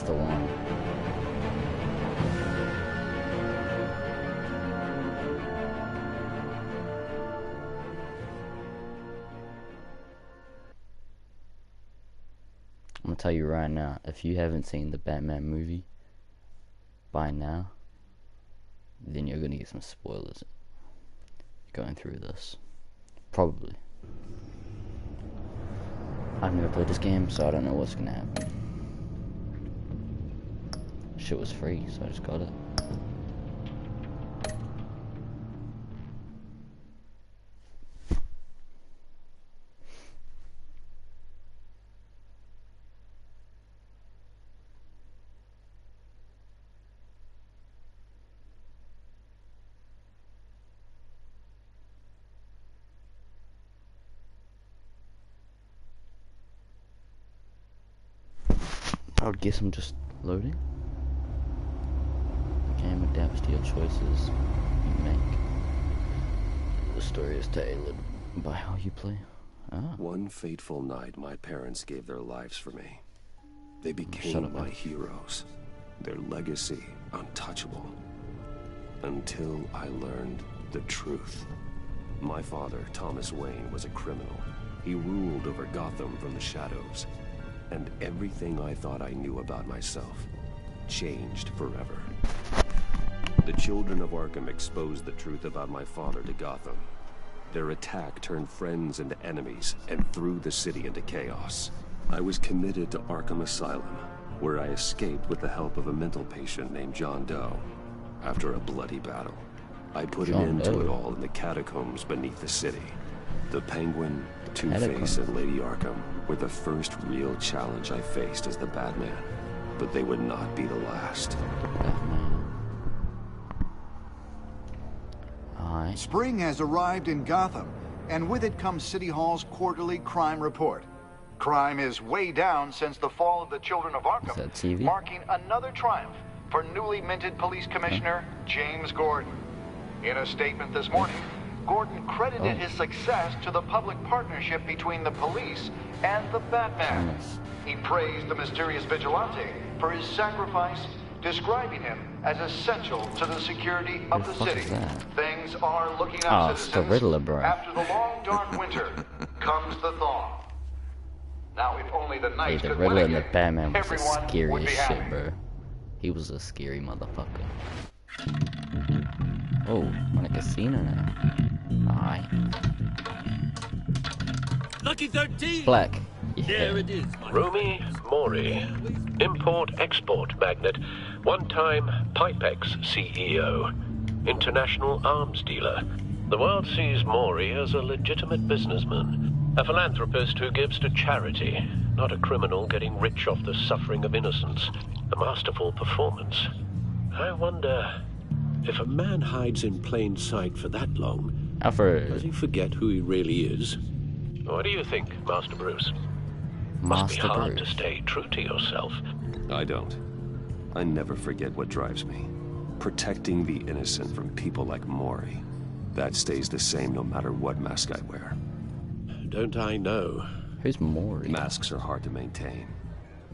the one. I'm gonna tell you right now, if you haven't seen the Batman movie by now, then you're gonna get some spoilers going through this. Probably. I've never played this game, so I don't know what's gonna happen. Shit was free, so I just got it. I would guess I'm just loading. The game adapts to your choices you make. The story is tailored by how you play. Ah. One fateful night, my parents gave their lives for me. They became my heroes. Their legacy untouchable. Until I learned the truth. My father, Thomas Wayne, was a criminal. He ruled over Gotham from the shadows. And everything I thought I knew about myself changed forever. The children of Arkham exposed the truth about my father to Gotham. Their attack turned friends into enemies and threw the city into chaos. I was committed to Arkham Asylum, where I escaped with the help of a mental patient named John Doe. After a bloody battle, I put an end to it all in the catacombs beneath the city. The Penguin, Two-Face, and Lady Arkham were the first real challenge I faced as the Batman. But they would not be the last. Spring has arrived in Gotham, and with it comes City Hall's quarterly crime report. Crime is way down since the fall of the Children of Arkham, marking another triumph for newly minted Police Commissioner James Gordon. In a statement this morning, Gordon credited his success to the public partnership between the police and the Batman. He praised the mysterious vigilante for his sacrifice, describing him as essential to the security of the city. Things are looking up, citizens. It's the Riddler, bro. After the long, dark winter comes the thaw. Now, if only the night the could Riddler win and the again, Batman was the everyone would be scariest shit, happy. bro. He was a scary motherfucker. Oh, I'm in a casino now. Alright. Lucky 13! Black. There it is. Rumi Mori, import-export magnate, one-time Pipex CEO, international arms dealer. The world sees Mori as a legitimate businessman, a philanthropist who gives to charity, not a criminal getting rich off the suffering of innocence. A masterful performance. I wonder, if a man hides in plain sight for that long, does he forget who he really is? What do you think, Master Bruce? Must be hard to stay true to yourself. I don't. I never forget what drives me. Protecting the innocent from people like Mori. That stays the same no matter what mask I wear. Don't I know? Who's Mori? Masks are hard to maintain.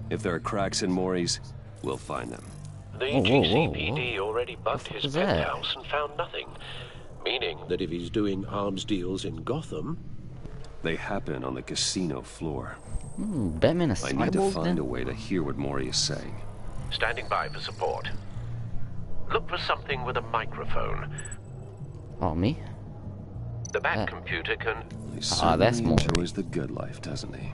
If there are cracks in Mori's, we'll find them. The GCPD already bugged his penthouse and found nothing. Meaning that if he's doing arms deals in Gotham... They happen on the casino floor. Batman is I need to find a way to hear what Mori is saying. Standing by for support. Look for something with a microphone. Oh, me? The Bat computer can... He certainly enjoys the good life, doesn't he?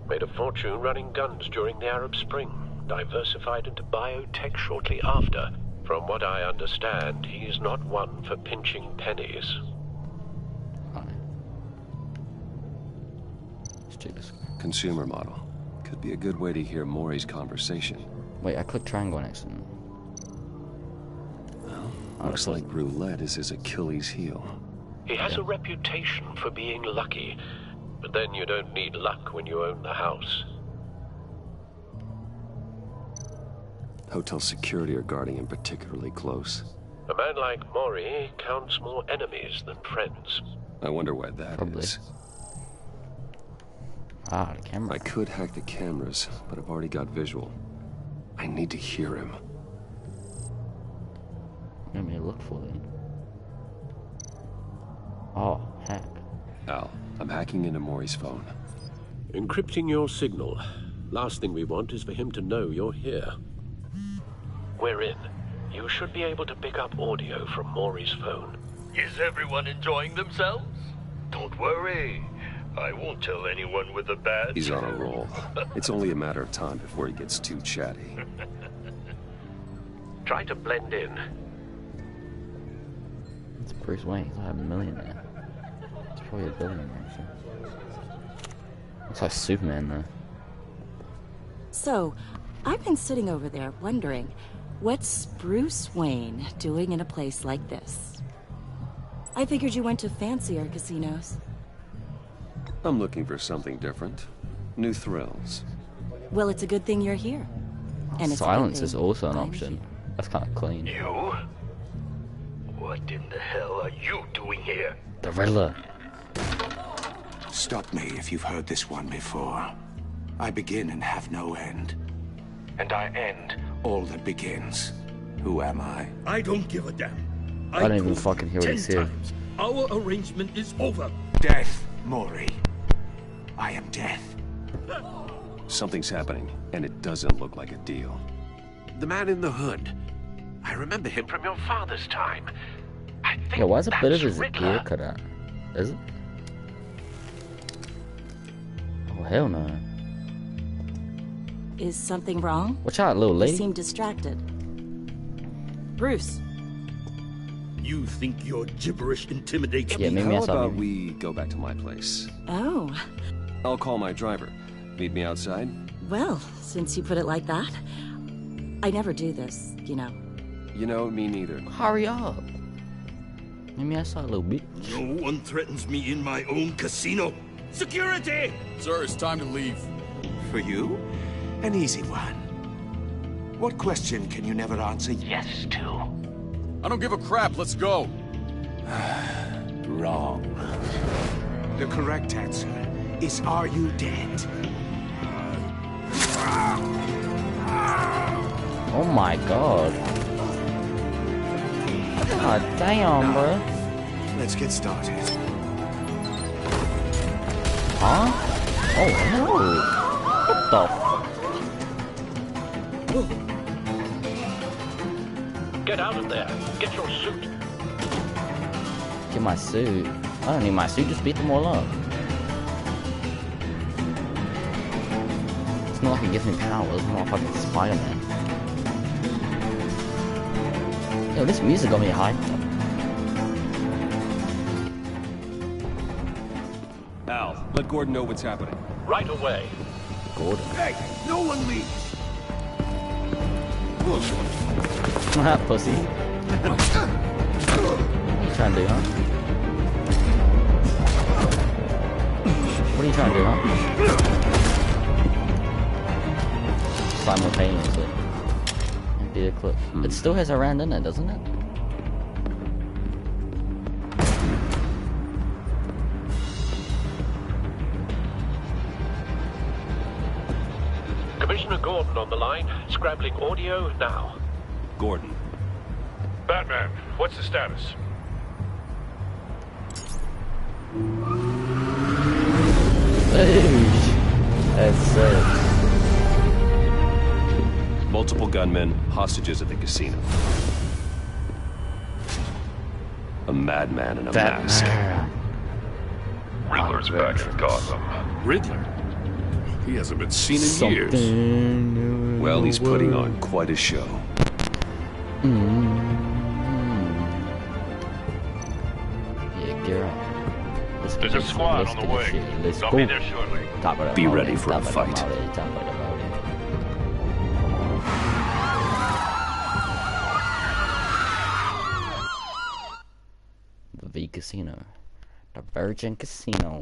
Made a fortune running guns during the Arab Spring. Diversified into biotech shortly after. From what I understand, he's not one for pinching pennies. Let's check this. Consumer model. Could be a good way to hear Mori's conversation. Wait, I clicked triangle on accident. Well, looks like roulette is his Achilles heel. He has a reputation for being lucky, but then you don't need luck when you own the house. Hotel security are guarding him particularly close. A man like Mori counts more enemies than friends. I wonder why that is. Ah, the camera. I could hack the cameras, but I've already got visual. I need to hear him. Let me look for it. Oh, hack. Al, I'm hacking into Maury's phone. Encrypting your signal. Last thing we want is for him to know you're here. We're in. You should be able to pick up audio from Maury's phone. Is everyone enjoying themselves? Don't worry. I won't tell anyone with a badge. He's on a roll. It's only a matter of time before he gets too chatty. Try to blend in. It's Bruce Wayne. He's like a millionaire. He's probably a billionaire. So. Looks like Superman though. So, I've been sitting over there wondering, what's Bruce Wayne doing in a place like this? I figured you went to fancier casinos. I'm looking for something different. New thrills. Well, it's a good thing you're here. And it's Silence is also an option. That's kind of clean. You? What in the hell are you doing here? The Riddler. Stop me if you've heard this one before. I begin and have no end. And I end all that begins. Who am I? I don't give a damn. I don't even fucking hear what he said. Our arrangement is over. Death, Maury. I am death. Something's happening, and it doesn't look like a deal. The man in the hood. I remember him from your father's time. I think Yeah, why is a bit of that's his Riddler. ear cut out? Is it? Oh, hell no. Is something wrong? Watch out, little You lady. seem distracted. Bruce. You think your gibberish intimidates Yeah, me? maybe How I saw about him. we go back to my place? Oh, I'll call my driver. Meet me outside? well, since you put it like that. I never do this, you know. You know, me neither. Hurry up. Maybe I saw a little bit. No one threatens me in my own casino. Security! Sir, it's time to leave. For you? An easy one. What question can you never answer yes to? I don't give a crap, let's go. Wrong. The correct answer is, are you dead? Oh my god. God damn, bro. Let's get started. Huh? Oh no. What the f- Get out of there. Get your suit. Get my suit. I don't need my suit, just beat them all up. It's not like it gives me powers, I'm not fucking Spider-Man. Yo, this music got me hyped. Al, let Gordon know what's happening. Right away. Gordon. Hey, no one leaves! Pussy. What are you trying to do, huh? What are you trying to do, huh? Simultaneously. Empty the clip. It still has a round in it, doesn't it? Commissioner Gordon on the line. Scrabbling audio now. Gordon. Batman, what's the status? That's sick. Multiple gunmen, hostages at the casino. A madman in a mask. Riddler's back in Gotham. Riddler? He hasn't been seen in years. Well, he's putting on quite a show. Yeah, gear up. There's a squad on the way. Let's They'll go. be there shortly. Be ready for a fight. The V Casino. The Virgin Casino.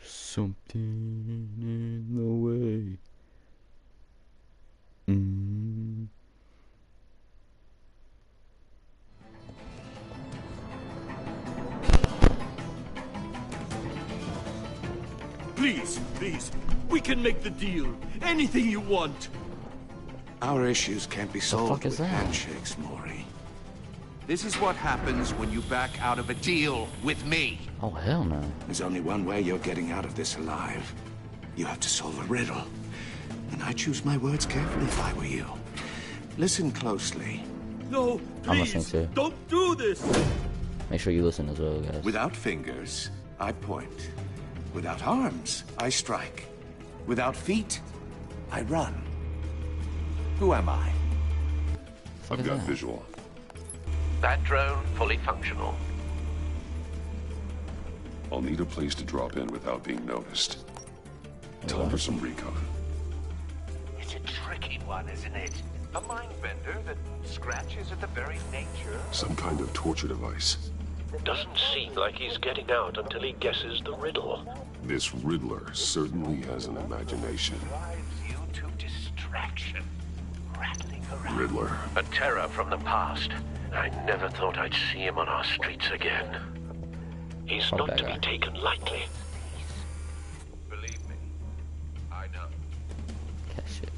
Something in the way. Please, please. We can make the deal. Anything you want. Our issues can't be solved with handshakes, Mori. This is what happens when you back out of a deal with me. Oh, hell no. There's only one way you're getting out of this alive. You have to solve a riddle. And I choose my words carefully if I were you. Listen closely. No, I'm listening too. Don't do this. Make sure you listen as well, guys. Without fingers, I point. Without arms, I strike. Without feet, I run. Who am I? I've got visual. That drone fully functional. I'll need a place to drop in without being noticed. Time for some recon. It's a tricky one, isn't it? A mind bender that scratches at the very nature. Some kind of torture device. Doesn't seem like he's getting out until he guesses the riddle. This Riddler certainly has an imagination. Drives you to distraction. Rattling around. Riddler. A terror from the past. I never thought I'd see him on our streets again. He's not to be taken lightly. Believe me, I know. Catch it.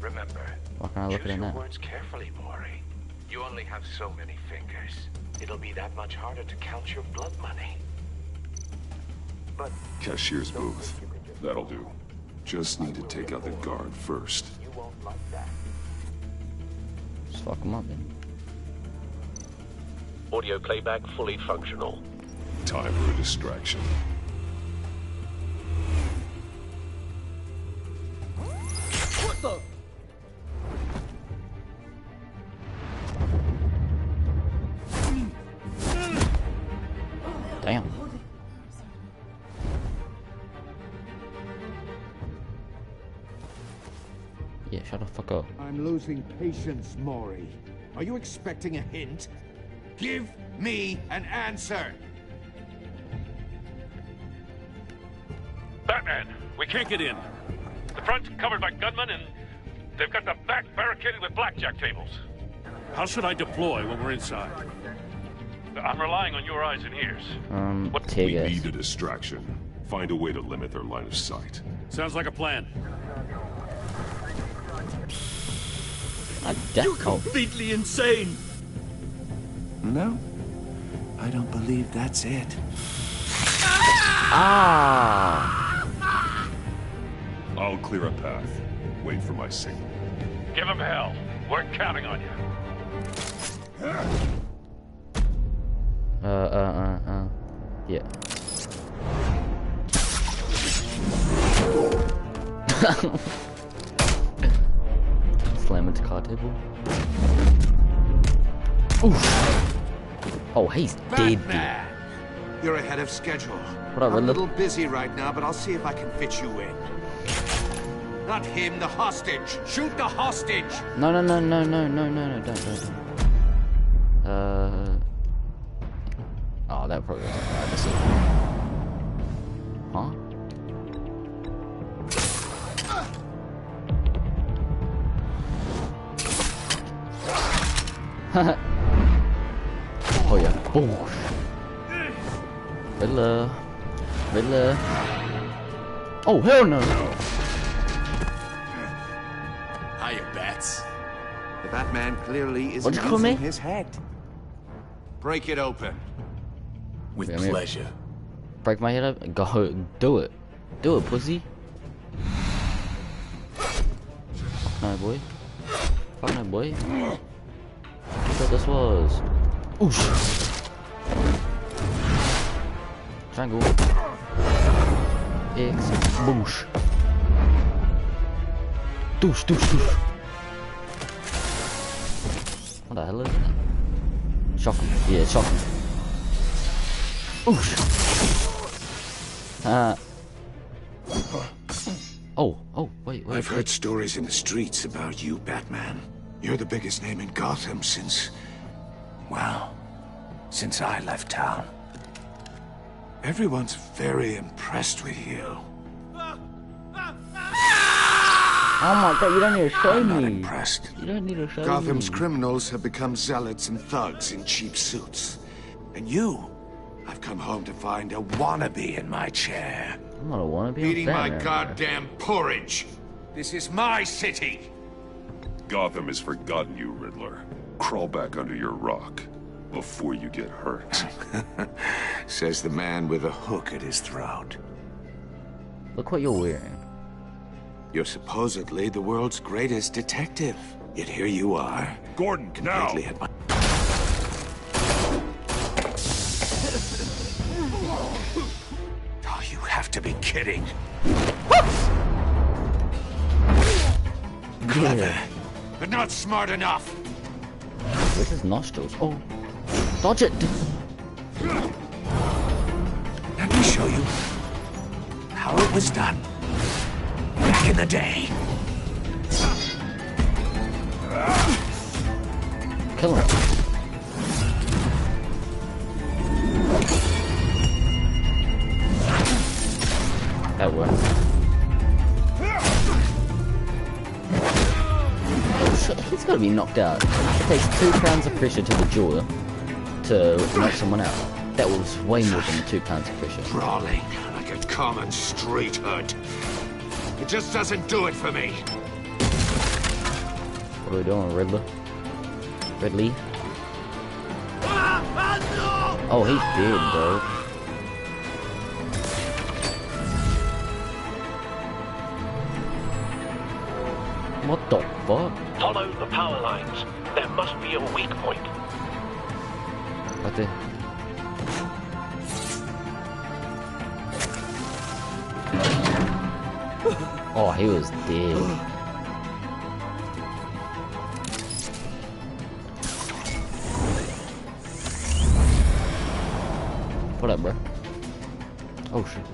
Remember, Why can't I look at it choose your now? words carefully, Mori. You only have so many fingers. It'll be that much harder to count your blood money. But Cashier's booth. That'll do. Just need to take out the guard first. you won't like that. Just fuck him up, man. Audio playback fully functional. Time for a distraction. What the? Damn. Yeah, shut the fuck up. I'm losing patience, Mori. Are you expecting a hint? Give me an answer! Batman, we can't get in. The front's covered by gunmen, and they've got the back barricaded with blackjack tables. How should I deploy when we're inside? I'm relying on your eyes and ears. We need a distraction. Find a way to limit their line of sight. Sounds like a plan. You're completely insane. No, I don't believe that's it. Ah! I'll clear a path. Wait for my signal. Give him hell. We're counting on you. Yeah. Slam into car table. Oof. Oh, he's dead. You're ahead of schedule. What up, I'm a Riddler? little busy right now, but I'll see if I can fit you in. Not him, the hostage. Shoot the hostage. No, don't. Oh, that probably wasn't the right decision. Huh? Oh yeah. Oh. Riddler. Oh hell no. Hiya, Bats. The Batman clearly isn't What'd you call me? using his head. Break it open. With pleasure. Break my head up. Go. Do it. Do it, pussy. No, boy. Fuck no, boy. That's what this was. Oosh. Triangle. X. Boosh. Doosh. What the hell is that? Shock him. Yeah, shock him. Oosh. Oh, wait. I've heard stories in the streets about you, Batman. You're the biggest name in Gotham since I left town. Everyone's very impressed with you. Oh my god, you don't need to show I'm not me. impressed. You don't need to show Gotham's me. criminals have become zealots and thugs in cheap suits. And you, I've come home to find a wannabe in my chair. I'm not a wannabe. Eating my goddamn porridge. This is my city. Gotham has forgotten you, Riddler. Crawl back under your rock before you get hurt. Says the man with a hook at his throat. Look what you're wearing. You're supposedly the world's greatest detective. Yet here you are. Gordon, now! At my... Oh, you have to be kidding. Clever, but not smart enough. Where's his nostrils? Oh, dodge it! Let me show you how it was done back in the day. Kill him. That worked. He's got to be knocked out. It takes 2 pounds of pressure to the jaw to knock someone out. That was way more than 2 pounds of pressure. Brawling like a common street hood. It just doesn't do it for me. What are we doing, Riddler? Ridley? Oh, he's dead, bro. What the fuck? Follow the power lines. There must be a weak point. What the? Oh, he was dead. What up, bro? Oh, shit.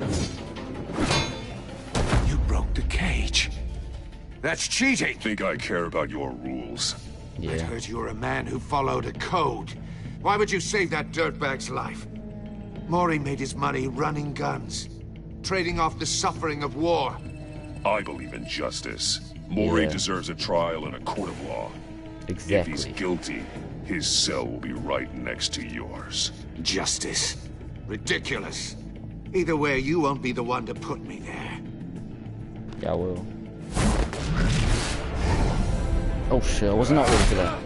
You broke the cage. That's cheating. Think I care about your rules? Yeah. I heard you were a man who followed a code. Why would you save that dirtbag's life? Mori made his money running guns, trading off the suffering of war. I believe in justice. Mori deserves a trial in a court of law. Exactly. If he's guilty, his cell will be right next to yours. Justice? Ridiculous. Either way, you won't be the one to put me there. Yeah, I will. Oh shit, I was not ready for that.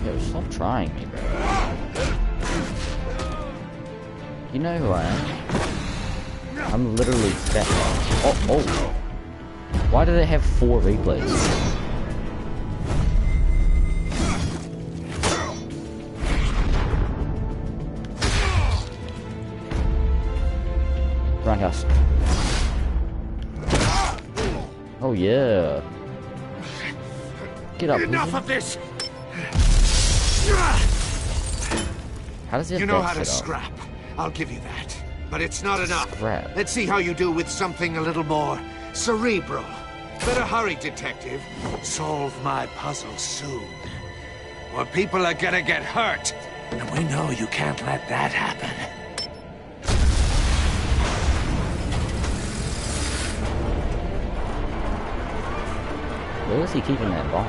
Yo, stop trying me, bro. You know who I am? I'm literally Batman. Oh. Why do they have 4 replays? Roundhouse. Oh yeah. Get up. Enough of this. How does he have You know that how to set up? scrap. I'll give you that. But it's not enough. Scrap. Let's see how you do with something a little more cerebral. Better hurry, detective. Solve my puzzle soon. Or people are gonna get hurt. And we know you can't let that happen. Where was he keeping that bomb?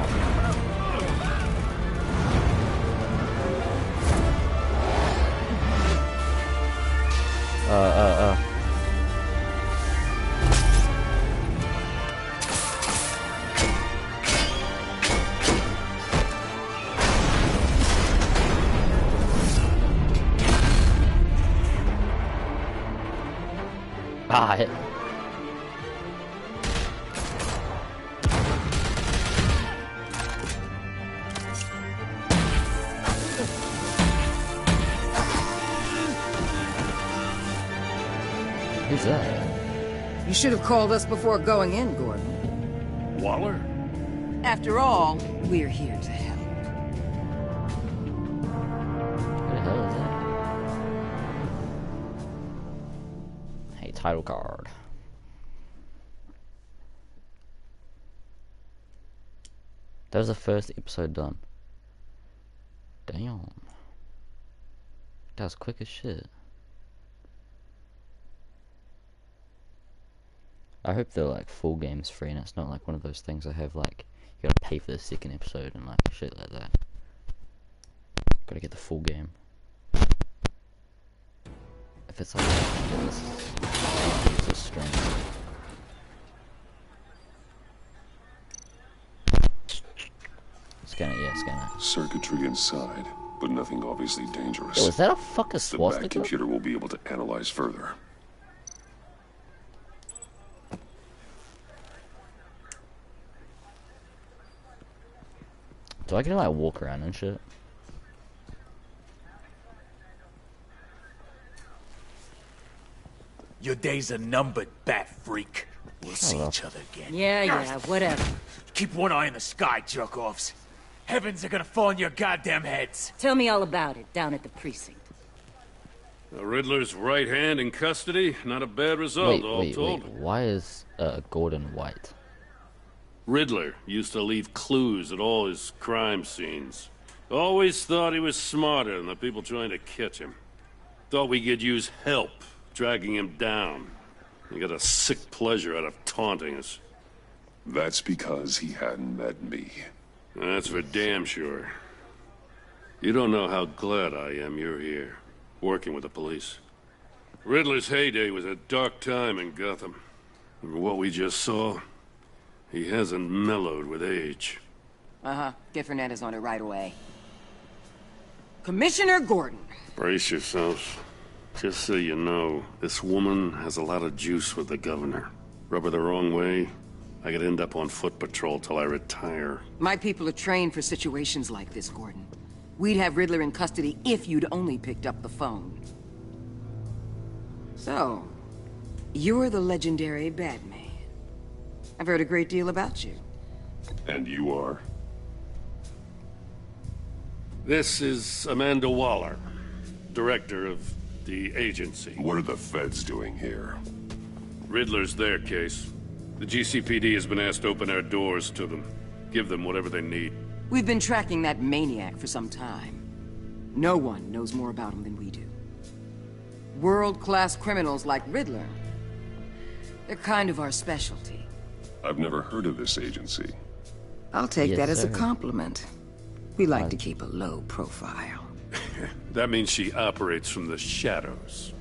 Hit. Who's that? You should have called us before going in, Gordon. Waller? After all, we're here to help. What the hell is that? Hey, title card. That was the first episode done. Damn. That was quick as shit. I hope they're like full games free and it's not like one of those things that have like You gotta pay for the second episode and like shit like that. Gotta get the full game. If it's like this, it's a string. Scan it, yeah, scan it. Circuitry inside, but nothing obviously dangerous. Yo, is that a fucking swastika? The back computer will be able to analyze further. Do I get to like walk around and shit? Your days are numbered, bat freak. We'll see each other again. Yeah, whatever. Keep one eye in the sky, jerk-offs. Heavens are gonna fall on your goddamn heads. Tell me all about it down at the precinct. The Riddler's right hand in custody. Not a bad result, all told. Wait. Why is Gordon white? Riddler used to leave clues at all his crime scenes. Always thought he was smarter than the people trying to catch him. Thought we could use help dragging him down. He got a sick pleasure out of taunting us. That's because he hadn't met me. That's for damn sure. You don't know how glad I am you're here, working with the police. Riddler's heyday was a dark time in Gotham. And what we just saw, he hasn't mellowed with age. Uh-huh. Get Fernandez on it right away. Commissioner Gordon. Brace yourselves. Just so you know, this woman has a lot of juice with the governor. Rub her the wrong way, I could end up on foot patrol till I retire. My people are trained for situations like this, Gordon. We'd have Riddler in custody if you'd only picked up the phone. So, you're the legendary Batman. I've heard a great deal about you. And you are? This is Amanda Waller, director of the agency. What are the feds doing here? Riddler's their case. The GCPD has been asked to open our doors to them. Give them whatever they need. We've been tracking that maniac for some time. No one knows more about him than we do. World-class criminals like Riddler. They're kind of our specialty. I've never heard of this agency. I'll take that as a compliment. We like to keep a low profile. That means she operates from the shadows.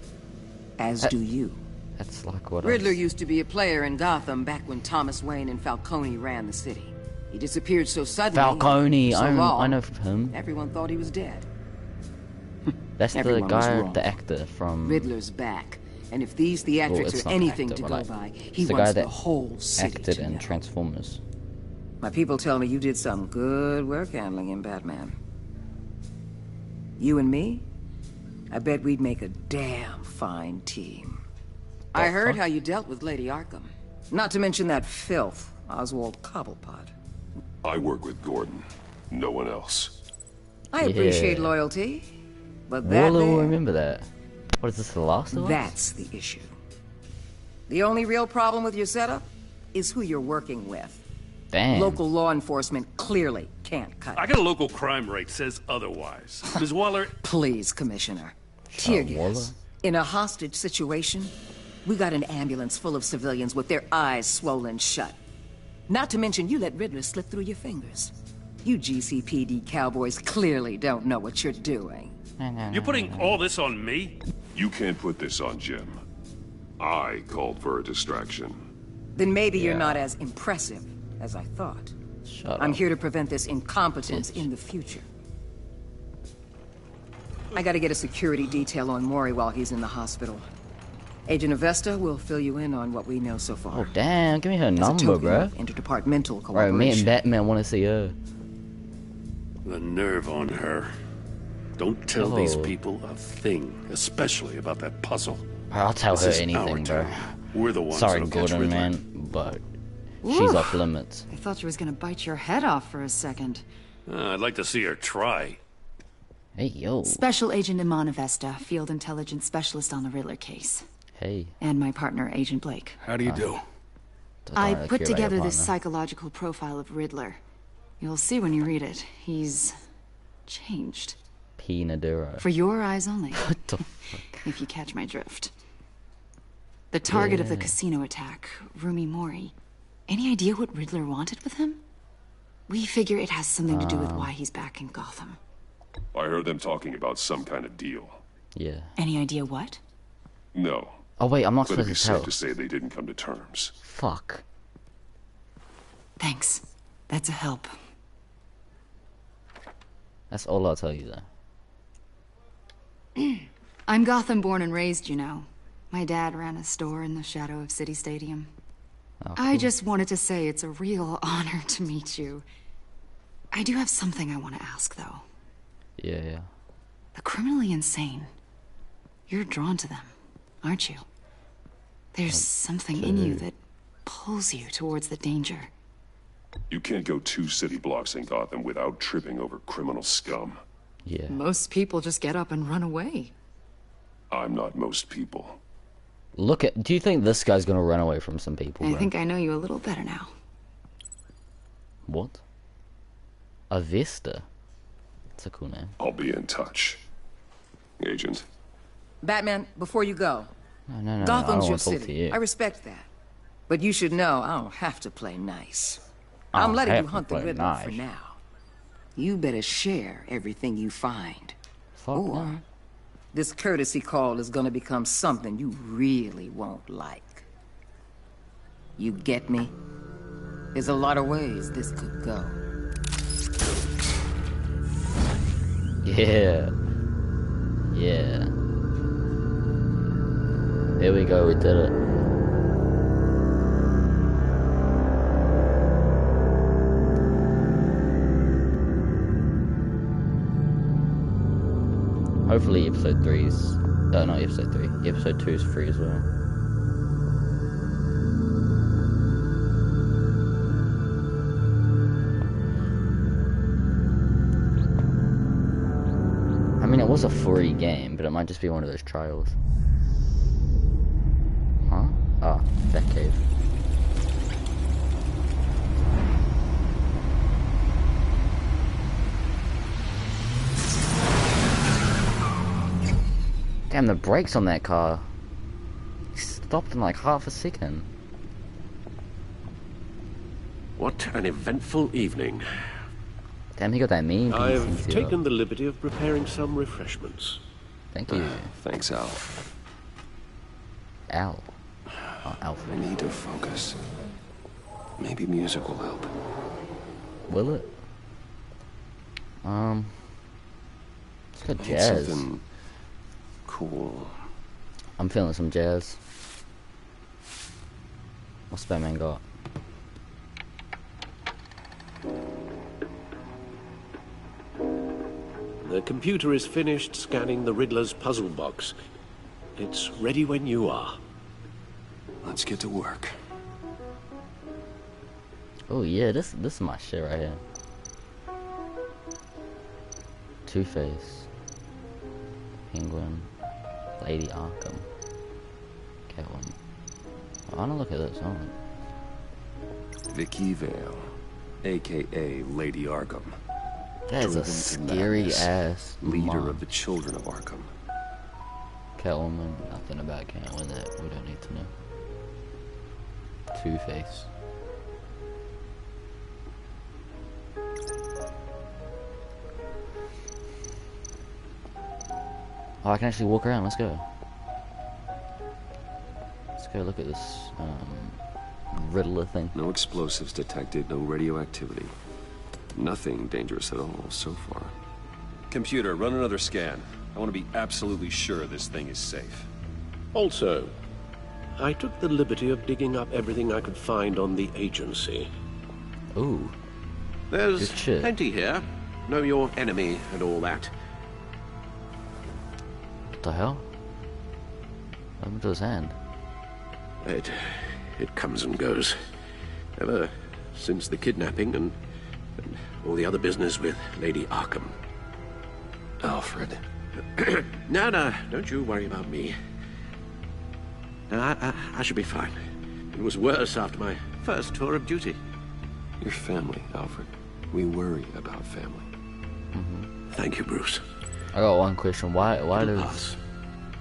As do you. That's like what Riddler used to be a player in Gotham back when Thomas Wayne and Falcone ran the city. He disappeared so suddenly. Falcone, so I know him. Everyone thought he was dead. That's the guy, the actor from... Riddler's back. And if these theatrics are anything to go by, he wants the whole city acted in Transformers. My people tell me you did some good work handling him, Batman. You and me? I bet we'd make a damn fine team. I heard how you dealt with Lady Arkham. Not to mention that filth, Oswald Cobblepot. I work with Gordon. No one else. I appreciate loyalty, but that Waller will remember that. What is this, The Last of Us? That's the issue. The only real problem with your setup is who you're working with. Damn. Local law enforcement clearly can't cut it. I got a local crime rate says otherwise. Ms. Waller... Please, Commissioner. Tear gas. In a hostage situation, we got an ambulance full of civilians with their eyes swollen shut. Not to mention you let Riddler slip through your fingers. You GCPD cowboys clearly don't know what you're doing. You're putting all this on me? You can't put this on Jim. I called for a distraction. Then maybe you're not as impressive as I thought. I'm here to prevent this incompetence in the future. I gotta get a security detail on Mori while he's in the hospital. Agent Avesta will fill you in on what we know so far. Oh damn, give me her number, bro. Interdepartmental cooperation. Bro, me and Batman want to see her. The nerve on her. Don't tell these people a thing, especially about that puzzle. I'll tell her anything, bro. We're the ones. Sorry, Gordon, man, but she's off limits. I thought she was gonna bite your head off for a second. I'd like to see her try. Hey, yo. Special Agent Iman Avesta, Field Intelligence Specialist on the Riddler case. Hey. And my partner, Agent Blake. How do you do? I put together this psychological profile of Riddler. You'll see when you read it. He's changed. Pinadura. For your eyes only. What the fuck? If you catch my drift. The target of the casino attack, Rumi Mori. Any idea what Riddler wanted with him? We figure it has something to do with why he's back in Gotham. I heard them talking about some kind of deal. Yeah. Any idea what? No. Oh wait, I'm not supposed to tell. But it'd be safe to say they didn't come to terms. Fuck. Thanks. That's a help. That's all I'll tell you though. I'm Gotham born and raised, you know. My dad ran a store in the shadow of City Stadium. Oh, cool. I just wanted to say it's a real honor to meet you. I do have something I want to ask, though. Yeah. The criminally insane. You're drawn to them, aren't you? There's something in you that pulls you towards the danger. You can't go 2 city blocks in Gotham without tripping over criminal scum. Yeah. Most people just get up and run away. I'm not most people. Do you think this guy's gonna run away from some people, I bro? think I know you a little better now. What? Avesta? That's a cool name. I'll be in touch. Agent. Batman, before you go. No, Gotham's your talk to city. you. I respect that. But you should know I don't have to play nice. I'm letting you hunt the Riddler for now. You better share everything you find. Or this courtesy call is gonna become something you really won't like. You get me? There's a lot of ways this could go. Yeah. Here we go, we did it. Hopefully episode 3's... No, not episode 3. Episode 2 is free as well. I mean, it was a free game, but it might just be one of those trials. Huh? Oh, that cave. Damn, the brakes on that car stopped in like half a second. What an eventful evening. Damn, he got that mean piece. I've taken the liberty of preparing some refreshments. Thank you. Thanks, Al. Al? Oh, Alfred. I need to focus. Maybe music will help. Will it? It's got jazz. Something cool. I'm feeling some jazz. What's Batman got? The computer is finished scanning the Riddler's puzzle box. It's ready when you are. Let's get to work. Oh yeah, this is my shit right here. Two-Face, Penguin, Lady Arkham, Catwoman. I wanna look at this one. Vicky Vale, aka Lady Arkham. That is a scary ass leader of the children of Arkham. Catwoman, nothing about Catwoman that we don't need to know. Two-Face. Oh, I can actually walk around. Let's go. Let's go look at this Riddler thing. No explosives detected, no radioactivity. Nothing dangerous at all so far. Computer, run another scan. I want to be absolutely sure this thing is safe. Also, I took the liberty of digging up everything I could find on the agency. Ooh. There's plenty here. Know your enemy and all that. What the hell? What happened to his hand? It comes and goes. Ever since the kidnapping and all the other business with Lady Arkham. Alfred. No, don't you worry about me. No, I should be fine. It was worse after my first tour of duty. Your family, Alfred. We worry about family. Thank you, Bruce. I got one question. Why does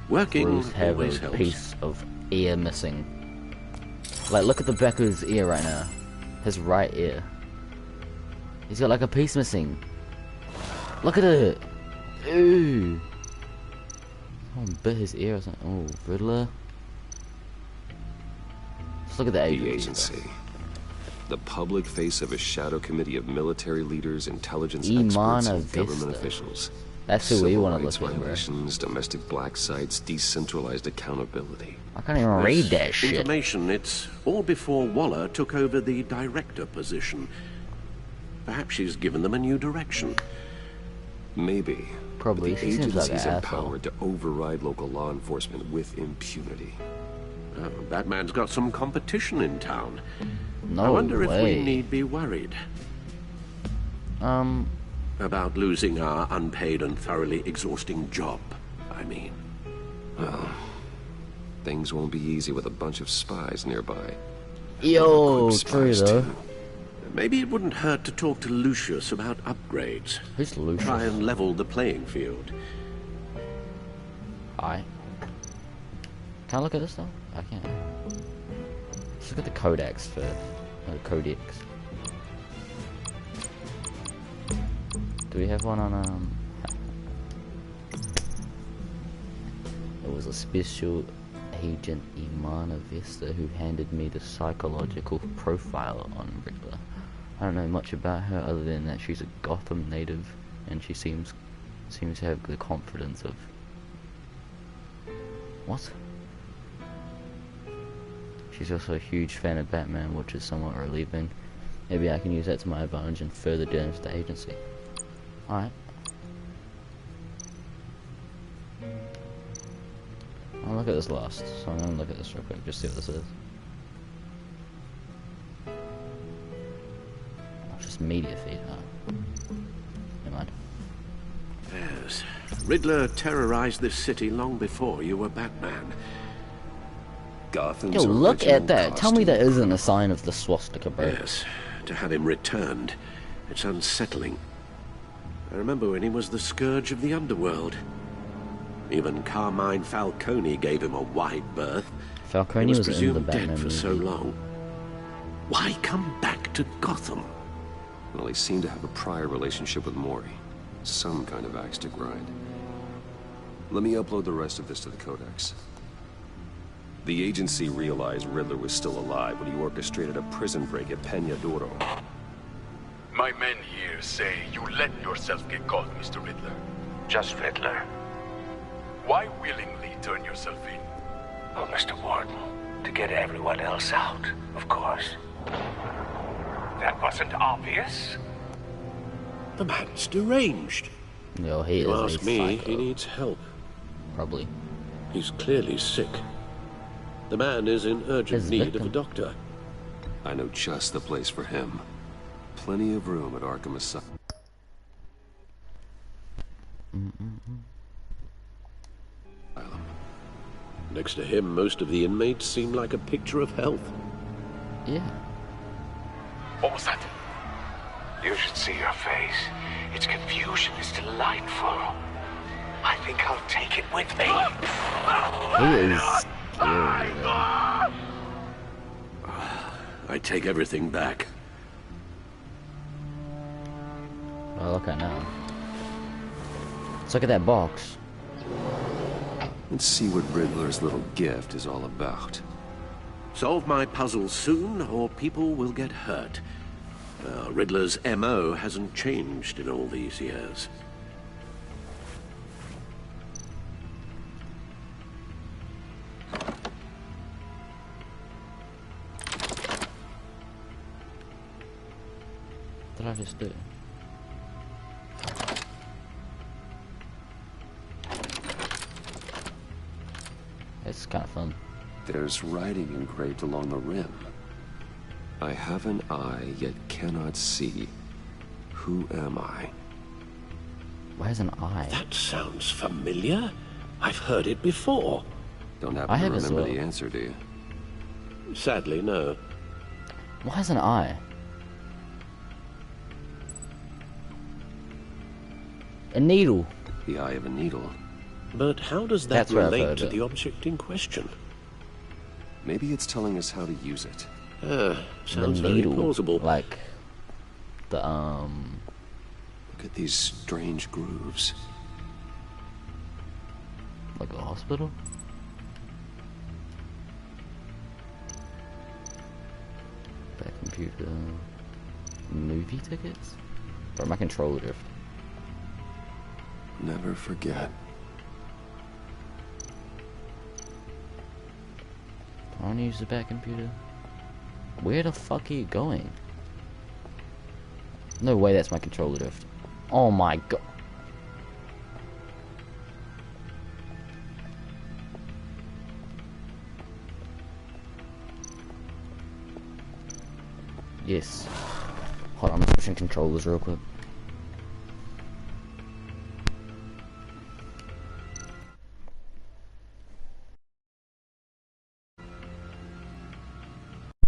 Bruce have a helps. piece of ear missing? Like, look at the back of his ear right now. His right ear. He's got like a piece missing. Look at it. Ooh. Someone bit his ear or something. Oh, Riddler. Just look at the agency. The public face of a shadow committee of military leaders, intelligence Imana experts, and Vista. government officials. That's who we want to look at, bro. Violations, domestic black sites, decentralized accountability. I can't even read that shit. Information, it's all before Waller took over the director position. Perhaps she's given them a new direction. Maybe. Probably. The She seems like agency's an empowered to override local law enforcement with impunity. Oh, Batman's got some competition in town. No I wonder if way. we need be worried. About losing our unpaid and thoroughly exhausting job, I mean. Well, things won't be easy with a bunch of spies nearby. Yo, true though. Maybe it wouldn't hurt to talk to Lucius about upgrades. Who's Lucius? Try and level the playing field. Can I look at this though? I can't. Let's look at the codex first. Codex. Do we have one on It was a special agent, Imana Vista, who handed me the psychological profile on Riddler. I don't know much about her other than that she's a Gotham native, and she seems to have the confidence of... What? She's also a huge fan of Batman, which is somewhat relieving. Maybe I can use that to my advantage and further damage the agency. Alright. I'll look at this last, so I'm gonna look at this real quick, just see what this is. Just media feed, huh? Never mind. Yes. Riddler terrorized this city long before you were Batman. Gotham's Yo, look original at that. Tell me that isn't a sign of the swastika, bro. Yes. To have him returned, it's unsettling. I remember when he was the scourge of the underworld. Even Carmine Falcone gave him a wide berth. Falcone was was in the presumed Batman dead for movie. so long. Why come back to Gotham? Well, he seemed to have a prior relationship with Mori. Some kind of axe to grind. Let me upload the rest of this to the Codex. The agency realized Riddler was still alive when he orchestrated a prison break at Peña Duro. My men here say you let yourself get caught, Mr. Riddler. Just Riddler. Why willingly turn yourself in? Oh, Mr. Warden, to get everyone else out, of course. That wasn't obvious. The man's deranged. Yo, he You is ask a me, psycho. he needs help. Probably. He's clearly sick. The man is in urgent His need victim. of a doctor. I know just the place for him. Plenty of room at Arkham Asylum. Next to him, most of the inmates seem like a picture of health. Yeah. What was that? You should see your face. Its confusion is delightful. I think I'll take it with me. He is scary, though. I take everything back. Well, look at now. Let's look at that box. Let's see what Riddler's little gift is all about. Solve my puzzle soon, or people will get hurt. Riddler's M.O. hasn't changed in all these years. What did I just do? It's kind of fun. There's writing engraved along the rim. I have an eye, yet cannot see. Who am I? Where's an eye? That sounds familiar. I've heard it before. Don't happen I to have as remember well. the answer, do you? Sadly, no. Why is an eye? A needle. The eye of a needle. But how does that That's where I've relate heard to it. the object in question? Maybe it's telling us how to use it. Sounds the very needle, plausible. like The Look at these strange grooves. Like a hospital? Back computer. Movie tickets? Or my controller drift? Never forget. I want to use the back computer. Where the fuck are you going? No way that's my controller drift. Oh my god. Yes. Hold on, I'm switching controllers real quick.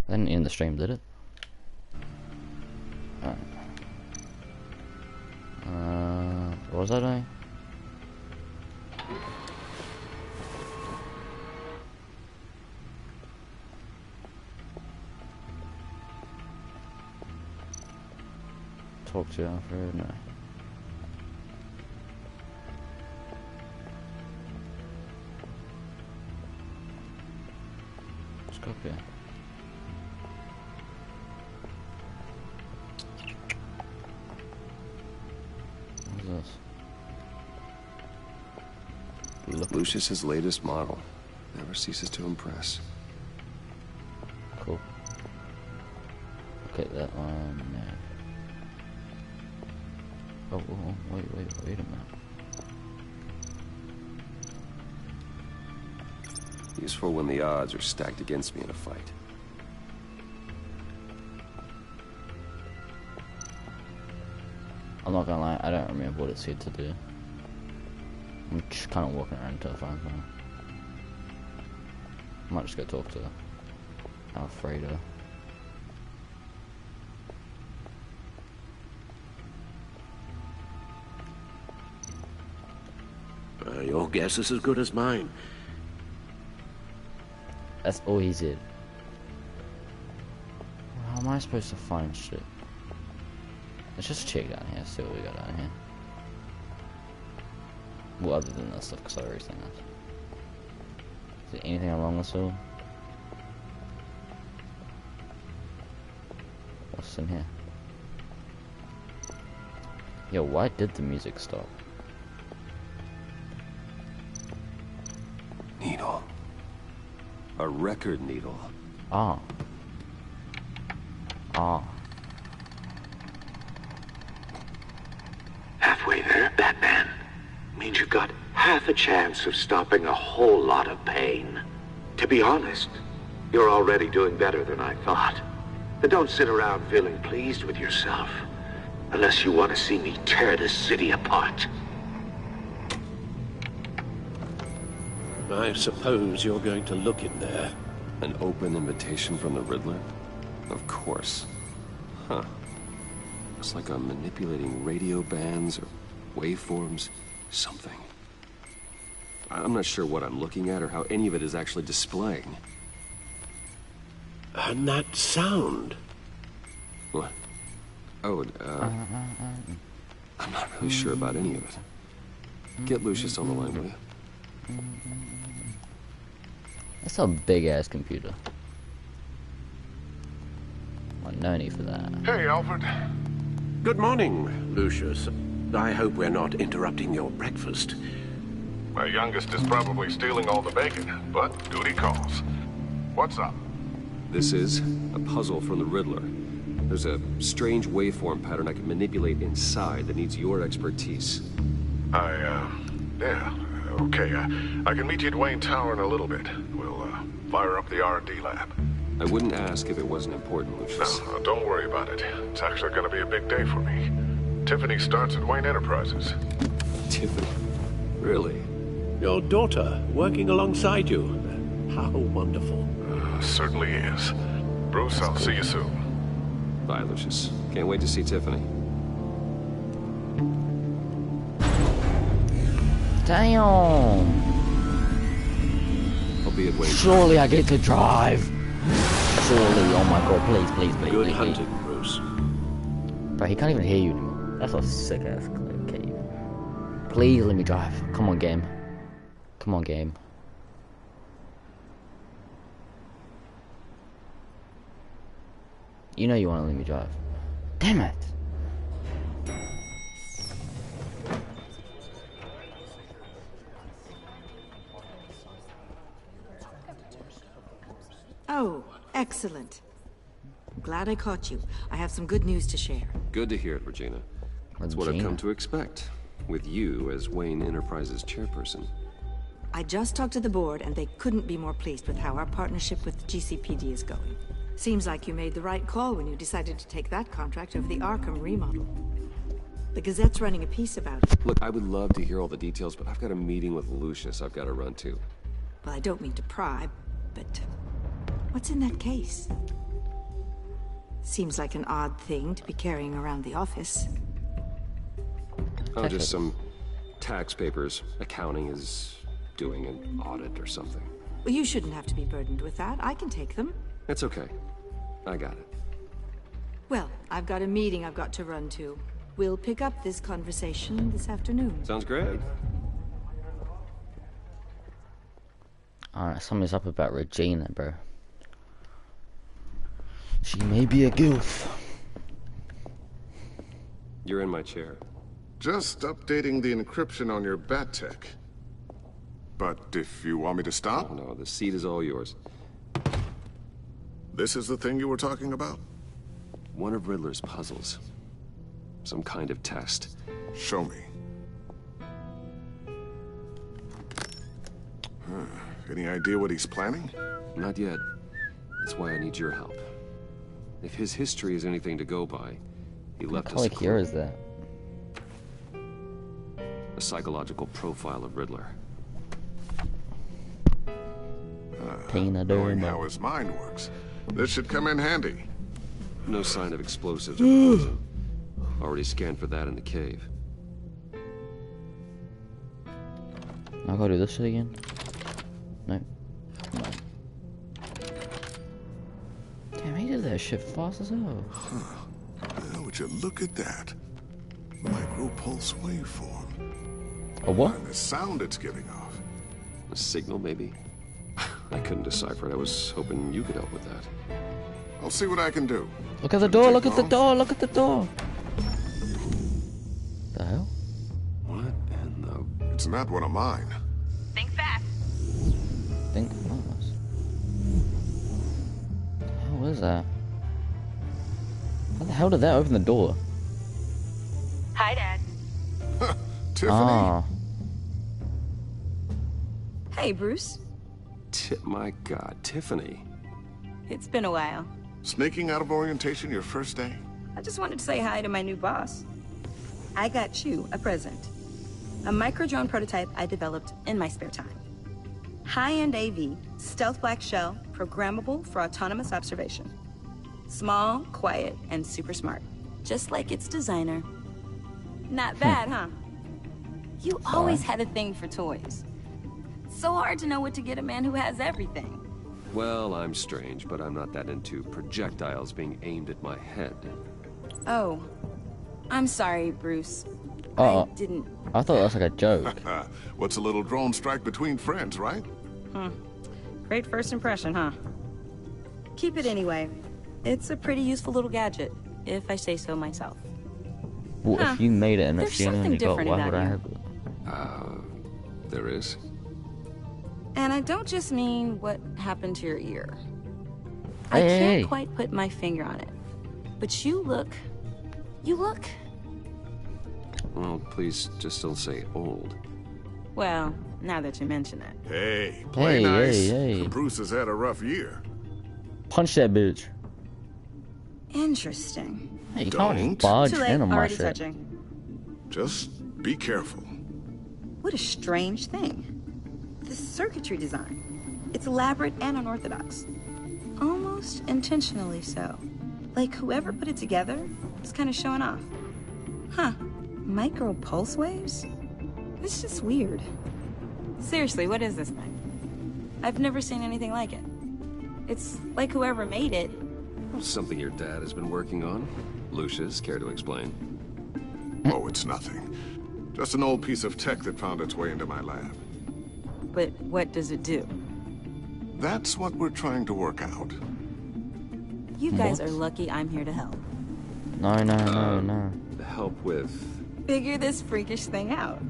That didn't end the stream, did it? Alright. What was I doing? Talk to Alfred? No. Let's go up here. What is this? Lucius's latest model. Never ceases to impress. Cool. Okay, that one. No. Oh, wait a minute. Useful when the odds are stacked against me in a fight. I'm not gonna lie, I don't remember what it said to do. I'm just kind of walking around until I find something. I might just go talk to Alfredo. Your guess is as good as mine. That's all he said. How am I supposed to find shit? Let's just check down here, see what we got down here. Well, other than that stuff, because I already seen that. Is there anything along this hill? What's in here? Yo, why did the music stop? Needle. A record needle. Ah. Halfway there, Batman. Means you've got half a chance of stopping a whole lot of pain. To be honest, you're already doing better than I thought. But don't sit around feeling pleased with yourself. Unless you want to see me tear this city apart. I suppose you're going to look in there. An open invitation from the Riddler? Of course. Huh. Looks like I'm manipulating radio bands or waveforms. Something. I'm not sure what I'm looking at or how any of it is actually displaying. And that sound. What? Oh, I'm not really sure about any of it. Get Lucius on the line, will you? That's a big ass computer. Well, no need for that. Hey, Alfred. Good morning, Lucius. I hope we're not interrupting your breakfast. My youngest is probably stealing all the bacon, but duty calls. What's up? This is a puzzle from the Riddler. There's a strange waveform pattern I can manipulate inside that needs your expertise. Yeah, okay. I can meet you at Wayne Tower in a little bit. We'll, fire up the R&D lab. I wouldn't ask if it wasn't important, Lucius. No, don't worry about it. It's actually gonna be a big day for me. Tiffany starts at Wayne Enterprises. Tiffany? Really? Your daughter, working alongside you. How wonderful. Certainly is. Bruce, I'll see you soon. Bye, Lucius. Can't wait to see Tiffany. Damn! I'll be at Wayne. Surely I get to drive. Surely, oh my god, please. Good hunting, Bruce. Bro, he can't even hear you anymore. That's a sick ass cave. Please let me drive. Come on, game. Come on, game. You know you want to let me drive. Damn it. Oh, excellent. Glad I caught you. I have some good news to share. Good to hear it, Regina. That's what I've come to expect, with you as Wayne Enterprises chairperson. I just talked to the board, and they couldn't be more pleased with how our partnership with GCPD is going. Seems like you made the right call when you decided to take that contract over the Arkham remodel. The Gazette's running a piece about it. Look, I would love to hear all the details, but I've got a meeting with Lucius I've got to run to. Well, I don't mean to pry, but what's in that case? Seems like an odd thing to be carrying around the office. Oh, just some tax papers. Accounting is doing an audit or something. Well, you shouldn't have to be burdened with that. I can take them. It's okay. I got it. Well, I've got a meeting I've got to run to. We'll pick up this conversation this afternoon. Sounds great. Alright, something's up about Regina, bro. She may be a gilf. You're in my chair. Just updating the encryption on your Bat-Tech. But if you want me to stop? Oh, no, the seat is all yours. This is the thing you were talking about? One of Riddler's puzzles. Some kind of test. Show me. Any idea what he's planning? Not yet. That's why I need your help. If his history is anything to go by, he left us a clue. Is that? A psychological profile of Riddler. Knowing how his mind works, this should come in handy. No sign of explosives or poison. Already scanned for that in the cave. I'll go do this shit again. No. Damn, he did that shit fast as hell. Well, would you look at that? Micro-pulse waveform. A what? And the sound it's giving off. A signal, maybe? I couldn't decipher it. I was hoping you could help with that. I'll see what I can do. Look at the door, look at the door, look at the door. The hell? What in the... It's not one of mine. Think fast. Think fast. How is that? How the hell did that open the door? Hi, Dad. Tiffany? Ah. Hey, Bruce. My God, Tiffany. It's been a while. Sneaking out of orientation your first day? I just wanted to say hi to my new boss. I got you a present. A micro-drone prototype I developed in my spare time. High-end AV, stealth black shell, programmable for autonomous observation. Small, quiet, and super smart. Just like its designer. Not bad, huh? You always had a thing for toys. So hard to know what to get a man who has everything. Well, I'm strange, but I'm not that into projectiles being aimed at my head. Oh. I'm sorry, Bruce. I didn't... I thought that was like a joke. What's a little drone strike between friends, right? Great first impression, huh? Keep it anyway. It's a pretty useful little gadget, if I say so myself. Well, if you made it and There's it's the only one you got, why would I have it? There is? And I don't just mean what happened to your ear. Hey, I can't quite put my finger on it. But you look... Well, please just don't say old. Well, now that you mention it. Hey, play nice. Hey. Bruce has had a rough year. Punch that bitch. Interesting. Hey, you can't barge in on my shit. Touching. Just be careful. What a strange thing. The circuitry design. It's elaborate and unorthodox. Almost intentionally so. Like whoever put it together is kind of showing off. Huh. Micro pulse waves? It's just weird. Seriously, what is this thing? I've never seen anything like it. It's like whoever made it Something your dad has been working on. Lucius, care to explain? Oh, it's nothing. Just an old piece of tech that found its way into my lab. But what does it do? That's what we're trying to work out. You guys are lucky I'm here to help. No. Help with... Figure this freakish thing out.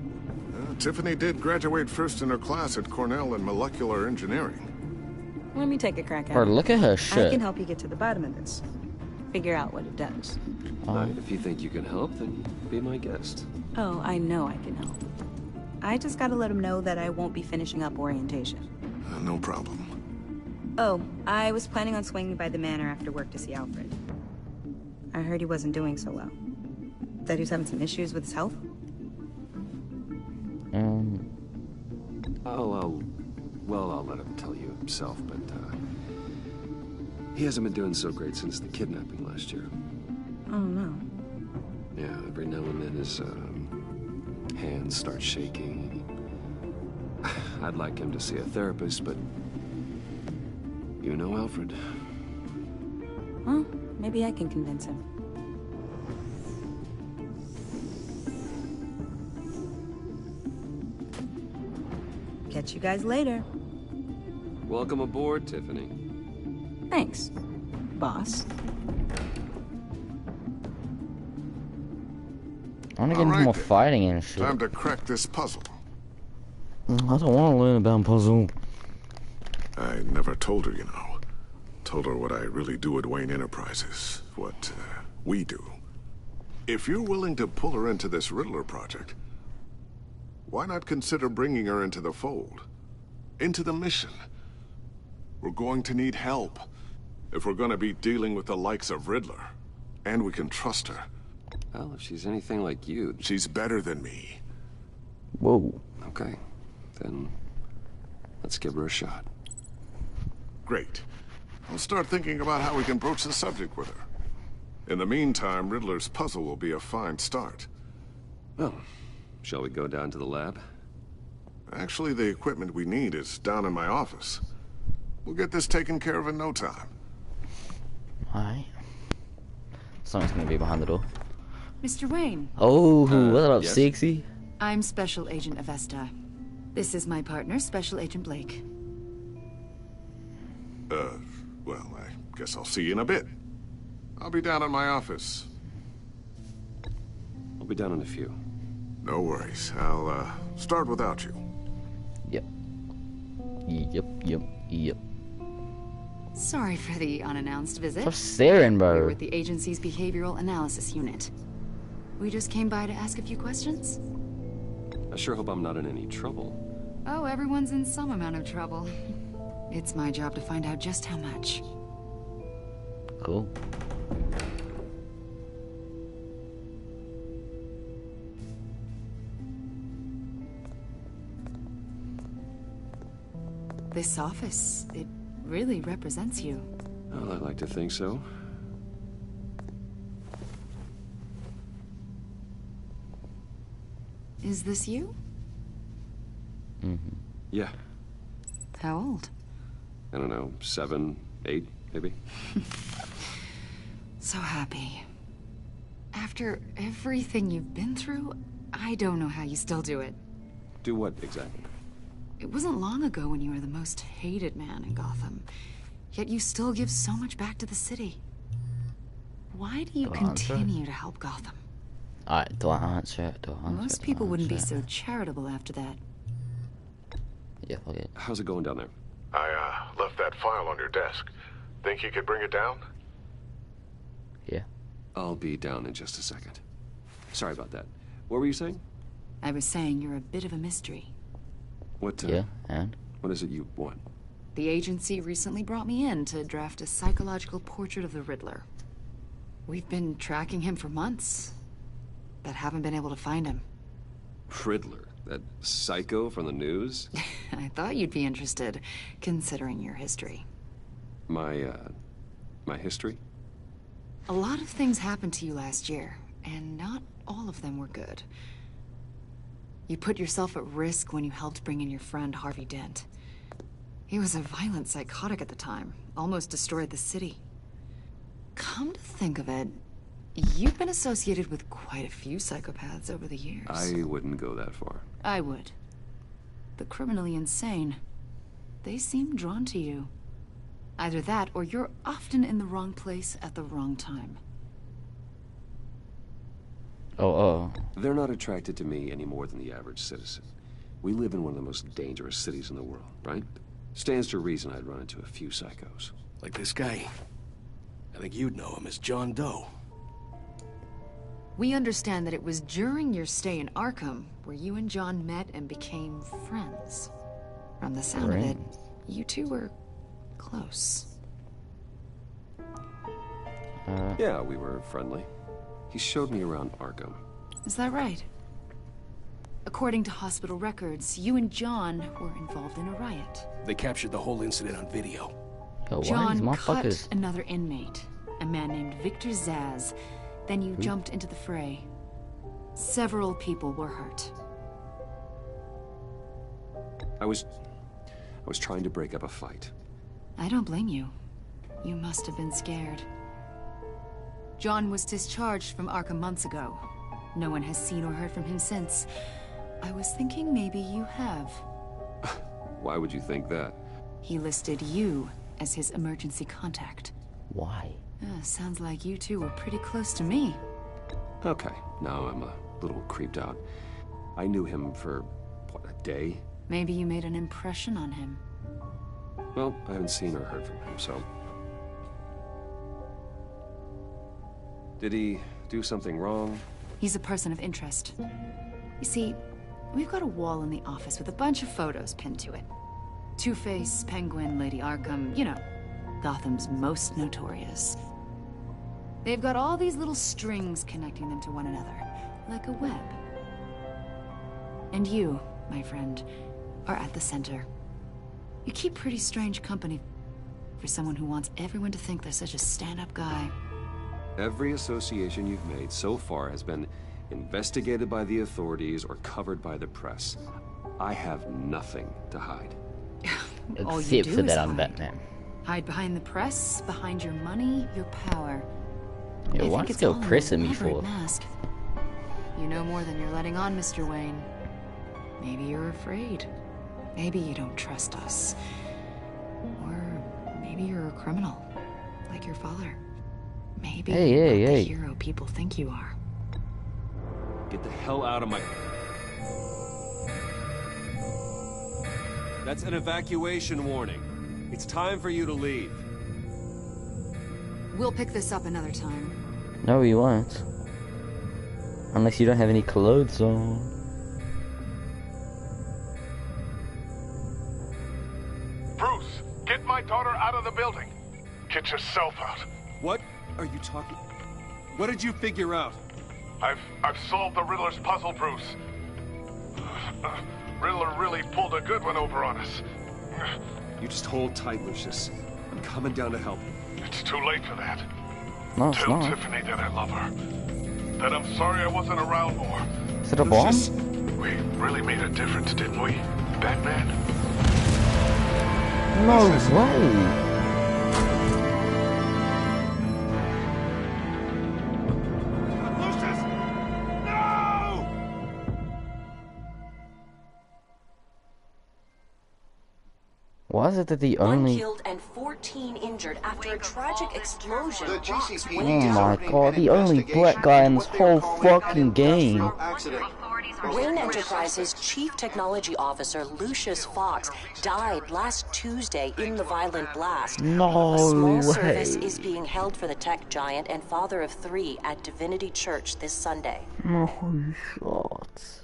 Tiffany did graduate first in her class at Cornell in molecular engineering. Let me take a crack at Bro, it. look at her shit. I can help you get to the bottom of this. Figure out what it does. If you think you can help, then be my guest. Oh, I know I can help. I just gotta let him know that I won't be finishing up orientation. No problem. Oh, I was planning on swinging by the manor after work to see Alfred. I heard he wasn't doing so well. That he was having some issues with his health? I'll let him tell you himself, but, he hasn't been doing so great since the kidnapping last year. Oh, no. Yeah, every now and then his, hands start shaking. I'd like him to see a therapist, but... You know Alfred. Well, maybe I can convince him. Catch you guys later. Welcome aboard, Tiffany. Thanks, boss. I want to get into more fighting and shit. Time to crack this puzzle. I don't want to learn about puzzle. I never told her, you know. Told her what I really do at Wayne Enterprises. What we do. If you're willing to pull her into this Riddler project, why not consider bringing her into the fold? Into the mission? We're going to need help if we're going to be dealing with the likes of Riddler. And we can trust her. Well, if she's anything like you... She's better than me. Whoa. Okay. Then let's give her a shot. Great. I'll start thinking about how we can broach the subject with her. In the meantime, Riddler's puzzle will be a fine start. Well, shall we go down to the lab? Actually, the equipment we need is down in my office. We'll get this taken care of in no time. Alright. Someone's gonna be behind the door. Mr. Wayne. Oh, what up, yes? sexy? I'm Special Agent Avesta. This is my partner, Special Agent Blake. Well, I guess I'll see you in a bit. I'll be down in my office. I'll be down in a few. No worries. I'll, start without you. Yep. Sorry for the unannounced visit. Stop staring, bro. We're with the agency's behavioral analysis unit. We just came by to ask a few questions. I sure hope I'm not in any trouble. Oh, everyone's in some amount of trouble. It's my job to find out just how much. Cool. This office, it really represents you. Well, I'd like to think so. Is this you? Mm-hmm. Yeah. How old? I don't know, 7, 8, maybe? So happy. After everything you've been through, I don't know how you still do it. Do what, exactly? It wasn't long ago when you were the most hated man in Gotham. Yet you still give so much back to the city. Why do you continue to help Gotham? Alright, do I answer it? Most people wouldn't be so charitable after that. Yeah, okay. How's it going down there? I, left that file on your desk. Think you could bring it down? Yeah. I'll be down in just a second. Sorry about that. What were you saying? I was saying you're a bit of a mystery. What, Yeah, and? What is it you want? The agency recently brought me in to draft a psychological portrait of the Riddler. We've been tracking him for months, but haven't been able to find him. Riddler? That psycho from the news? I thought you'd be interested, considering your history. My history? A lot of things happened to you last year, and not all of them were good. You put yourself at risk when you helped bring in your friend Harvey Dent. He was a violent psychotic at the time, almost destroyed the city. Come to think of it, you've been associated with quite a few psychopaths over the years. I wouldn't go that far. I would. The criminally insane. They seem drawn to you. Either that, or you're often in the wrong place at the wrong time. They're not attracted to me any more than the average citizen. We live in one of the most dangerous cities in the world, right? Stands to reason I'd run into a few psychos. Like this guy. I think you'd know him as John Doe. We understand that it was during your stay in Arkham where you and John met and became friends. From the sound of it, you two were close. Yeah, we were friendly. He showed me around Arkham. Is that right? According to hospital records, you and John were involved in a riot. They captured the whole incident on video. John cut another inmate, a man named Victor Zsasz. Then you jumped into the fray. Several people were hurt. I was trying to break up a fight. I don't blame you. You must have been scared. John was discharged from Arkham months ago. No one has seen or heard from him since. I was thinking maybe you have. Why would you think that? He listed you as his emergency contact. Why? Sounds like you two were pretty close to me. Okay, now I'm a little creeped out. I knew him for, what, a day? Maybe you made an impression on him. Well, I haven't seen or heard from him, so... Did he do something wrong? He's a person of interest. You see, we've got a wall in the office with a bunch of photos pinned to it. Two-Face, Penguin, Lady Arkham, you know, Gotham's most notorious. They've got all these little strings connecting them to one another, like a web. And you, my friend, are at the center. You keep pretty strange company for someone who wants everyone to think they're such a stand-up guy. Every association you've made so far has been investigated by the authorities or covered by the press. I have nothing to hide. All you do is hide. Batman. Hide behind the press, behind your money, your power. Yeah, what's still pressing me for? Mask. You know more than you're letting on, Mr. Wayne. Maybe you're afraid. Maybe you don't trust us. Or maybe you're a criminal, like your father. Maybe you're not the hero people think you are. Get the hell out of my... That's an evacuation warning. It's time for you to leave. We'll pick this up another time. No, you won't. Unless you don't have any clothes on. Bruce, get my daughter out of the building. Get yourself out. What are you talking? What did you figure out? I've solved the Riddler's puzzle, Bruce. Riddler really pulled a good one over on us. You just hold tight, Lucius. I'm coming down to help. It's too late for that. No, it's Tell not. Tiffany that I love her. That I'm sorry I wasn't around more. Is it a bomb? We really made a difference, didn't we, Batman? No way. Why is it that the only... 1 killed and 14 injured after a tragic explosion. The GCPD Oh my god, the only black guy in this whole fucking game. Wayne Enterprises Chief Technology Officer Lucius Fox died last Tuesday in the violent blast. No A small way. service is being held for the tech giant and father of 3 at Divinity Church this Sunday. No shots.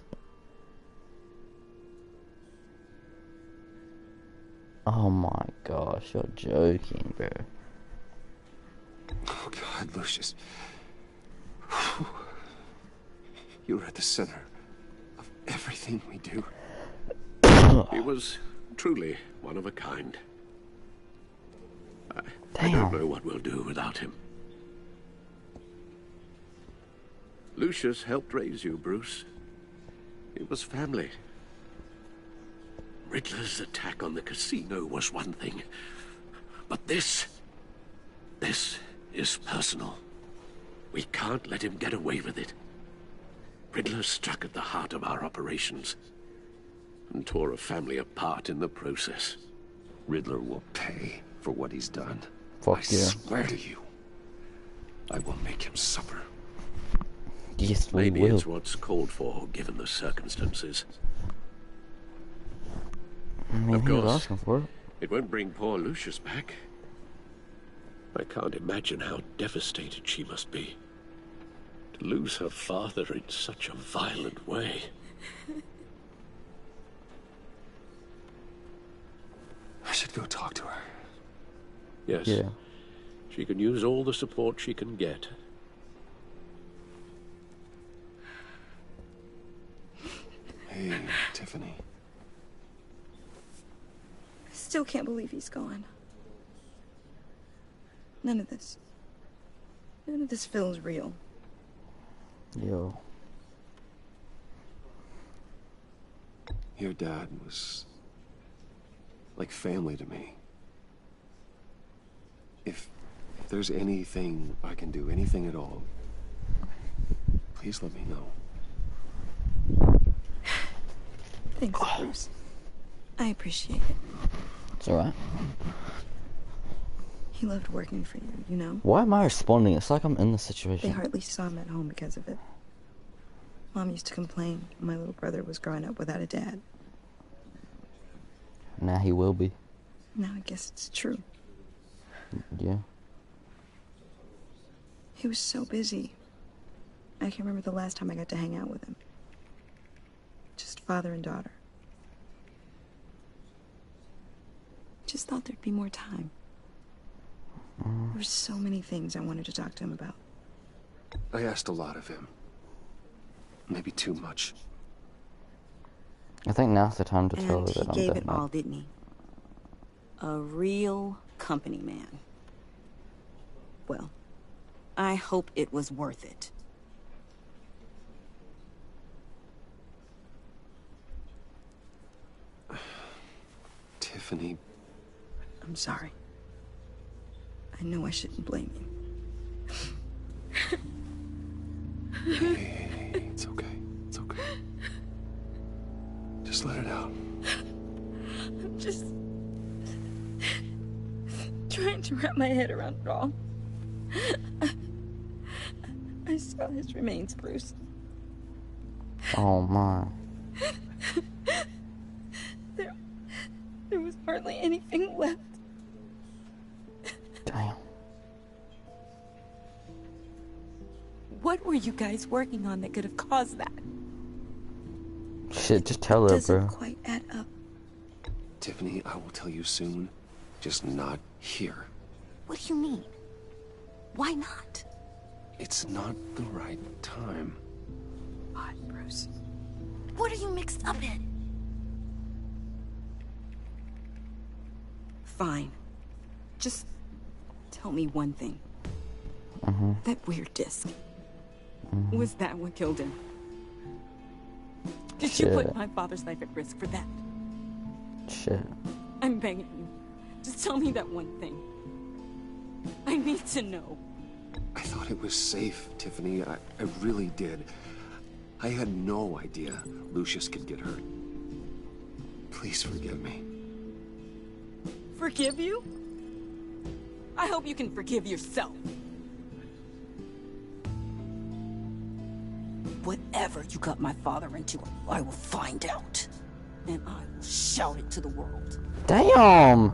Oh my gosh, you're joking, bro. Oh God, Lucius. You're at the center of everything we do. He was truly one of a kind. I Damn. don't know what we'll do without him. Lucius helped raise you, Bruce. It was family. Riddler's attack on the casino was one thing. But this is personal. We can't let him get away with it. Riddler struck at the heart of our operations and tore a family apart in the process. Riddler will pay for what he's done. Fuck I yeah. swear to you, I will make him suffer. Yes, we Maybe will. it's what's called for, given the circumstances. I mean, Of he was course, asking for it. it won't bring poor Lucius back. I can't imagine how devastated she must be. To lose her father in such a violent way. I should go talk to her. Yes. Yeah. She can use all the support she can get. Hey, Tiffany. I still can't believe he's gone. None of this feels real. Yo. Your dad was like family to me. If there's anything I can do, anything at all, please let me know. Thanks, Bruce. I appreciate it. It's alright. He loved working for you, you know? Why am I responding? It's like I'm in the They situation. hardly saw him at home because of it. Mom used to complain my little brother was growing up without a dad. Now he will be. Now I guess it's true. Yeah. He was so busy. I can't remember the last time I got to hang out with him. Just father and daughter. Just thought there'd be more time. There were so many things I wanted to talk to him about. I asked a lot of him. Maybe too much. I think now's the time to tell her And that he I'm gave dead it now. all, didn't he? A real company man. Well, I hope it was worth it. Tiffany. I'm sorry. I know I shouldn't blame you. Hey, it's okay. It's okay. Just let it out. I'm just trying to wrap my head around it all. I saw his remains, Bruce. Oh my. There was hardly anything left. Damn. What were you guys working on that could have caused that? Shit, just tell her, Doesn't bro. quite add up. Tiffany, I will tell you soon. Just not here. What do you mean? Why not? It's not the right time. God, Bruce. What are you mixed up in? Fine. Just tell me one thing. That weird disc. Was that what killed him? Did you put my father's life at risk for that? Shit. I'm begging you. Just tell me that one thing. I need to know. I thought it was safe, Tiffany. I really did. I had no idea Lucius could get hurt. Please forgive me. Forgive you? I hope you can forgive yourself. Whatever you got my father into, I will find out. And I will shout it to the world. Damn!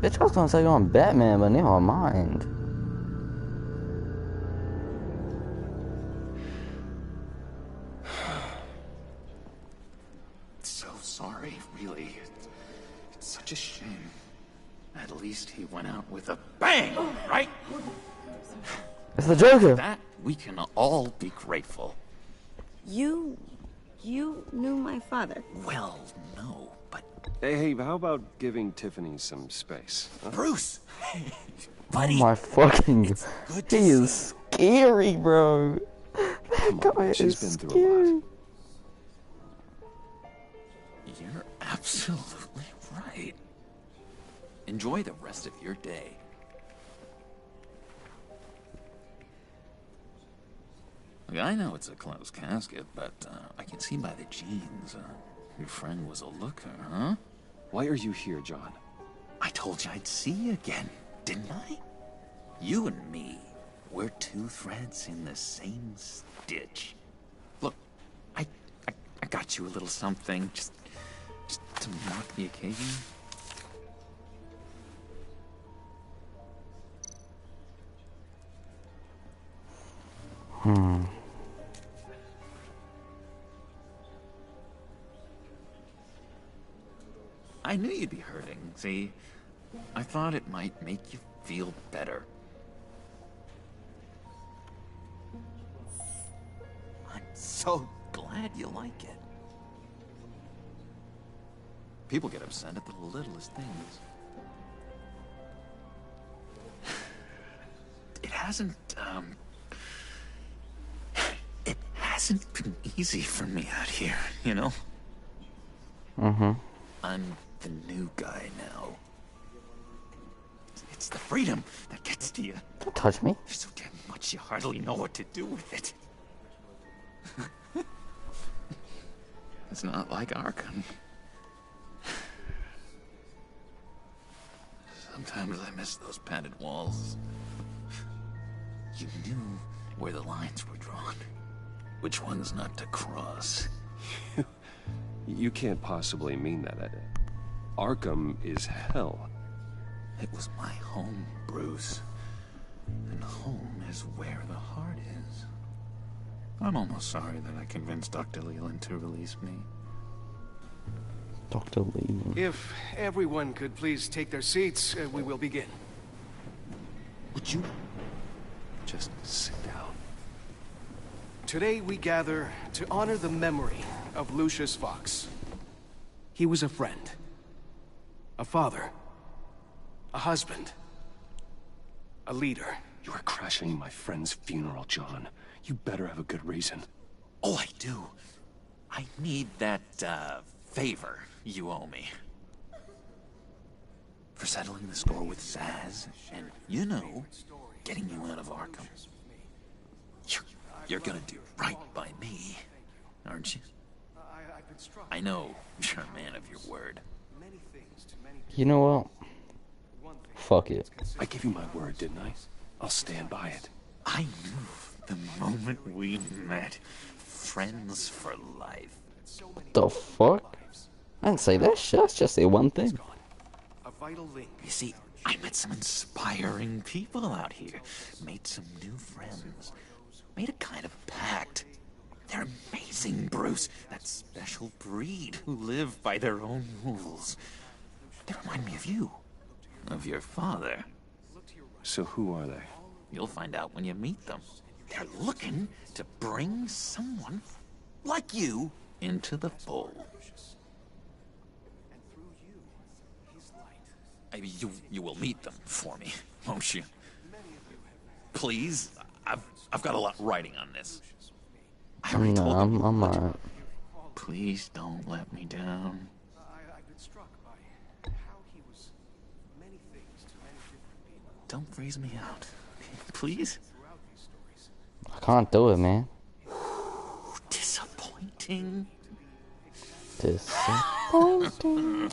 Bitch, I was gonna say you're on Batman, but never mind. So sorry, really. It's such a shame. At least he went out with a bang, right? It's the Joker! For that, we can all be grateful. You knew my father. Well, no, but... Hey, how about giving Tiffany some space? Huh? Bruce! Oh my fucking... He is scary, bro. That guy She's is been through a scary. lot. You're absolutely right. Enjoy the rest of your day. Look, I know it's a closed casket, but I can see by the jeans, your friend was a looker, huh? Why are you here, John? I told you I'd see you again, didn't I? You and me, we're two threads in the same stitch. Look, I got you a little something, just to mark the occasion. I knew you'd be hurting, see? I thought it might make you feel better. I'm so glad you like it. People get upset at the littlest things. It hasn't been easy for me out here, you know? Mm-hmm. I'm the new guy now. It's the freedom that gets to you. Don't touch me. There's so damn much you hardly know what to do with it. It's not like Arkham. Sometimes I miss those padded walls. You knew where the lines were drawn. Which ones not to cross. You can't possibly mean that. Arkham is hell. It was my home, Bruce. And home is where the heart is. I'm almost sorry that I convinced Dr. Leland to release me. Dr. Leland. If everyone could please take their seats, we will begin. Would you just sit down? Today we gather to honor the memory of Lucius Fox. He was a friend, a father, a husband, a leader. You are crashing my friend's funeral, John. You better have a good reason. Oh, I do. I need that, favor you owe me. For settling the score with Zsasz, and, you know, getting you out of Arkham. You're gonna do right by me, aren't you? I know you're a man of your word. You know what? Fuck it. I gave you my word, didn't I? I'll stand by it. I knew the moment we met. Friends for life. The fuck? I didn't say that shit. I just say one thing. A vital link. You see, I met some inspiring people out here. Made some new friends. Made a kind of pact. They're amazing, Bruce. That special breed who live by their own rules. They remind me of you. Of your father. So who are they? You'll find out when you meet them. They're looking to bring someone like you into the fold. You will meet them for me, won't you? Please, I've got a lot riding on this. I already told you. I'm alright. Please don't let me down. I've been struck by how he was many things to many different people. Don't freeze me out, please. I can't do it, man. Disappointing. Disappointing.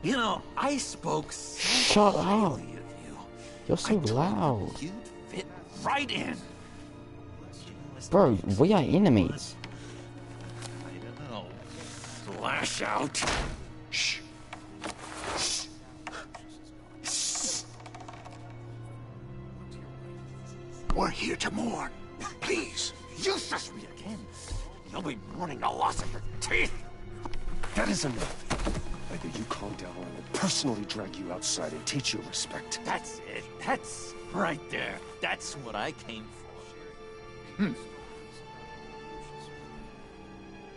You know, I spoke so Shut up. highly of you. You're so loud. You'd fit right in. Bro, we are enemies. I don't know. Lash out. Shh. We're here to mourn. Please. You shush me again. You'll be mourning the loss of your teeth. That is enough. Either you calm down or I will personally drag you outside and teach you respect. That's it. That's right there. That's what I came for.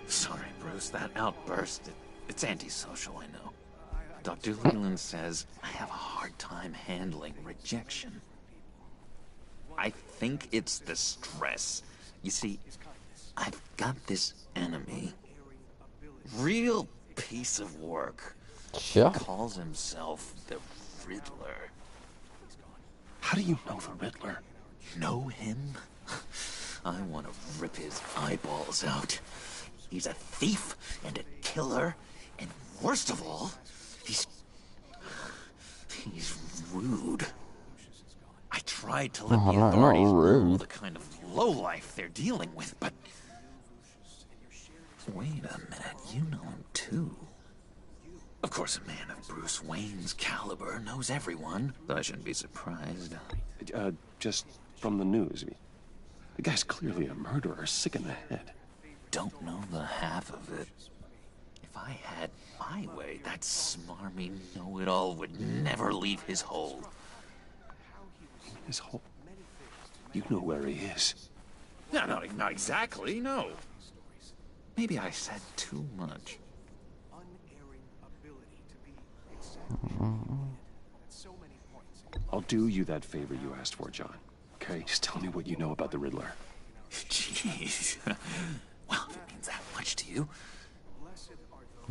Sorry, Bruce. That outburst, it's antisocial, I know. Dr. Leland says I have a hard time handling rejection. I think it's the stress. You see, I've got this enemy. Real piece of work. Sure. He calls himself the Riddler. How do you know the Riddler? Know him? I want to rip his eyeballs out. He's a thief and a killer, and worst of all, he's rude. I tried to let the authorities know the kind of lowlife they're dealing with, but... Wait a minute, you know him too. Of course, a man of Bruce Wayne's caliber knows everyone, but I shouldn't be surprised. Just from the news. The guy's clearly a murderer, sick in the head. Don't know the half of it. If I had my way, that smarmy know-it-all would never leave his hole. His hole? You know where he is. No, not exactly, no. Maybe I said too much. I'll do you that favor you asked for, John. Okay? Just tell me what you know about the Riddler. Jeez. Well, if it means that much to you.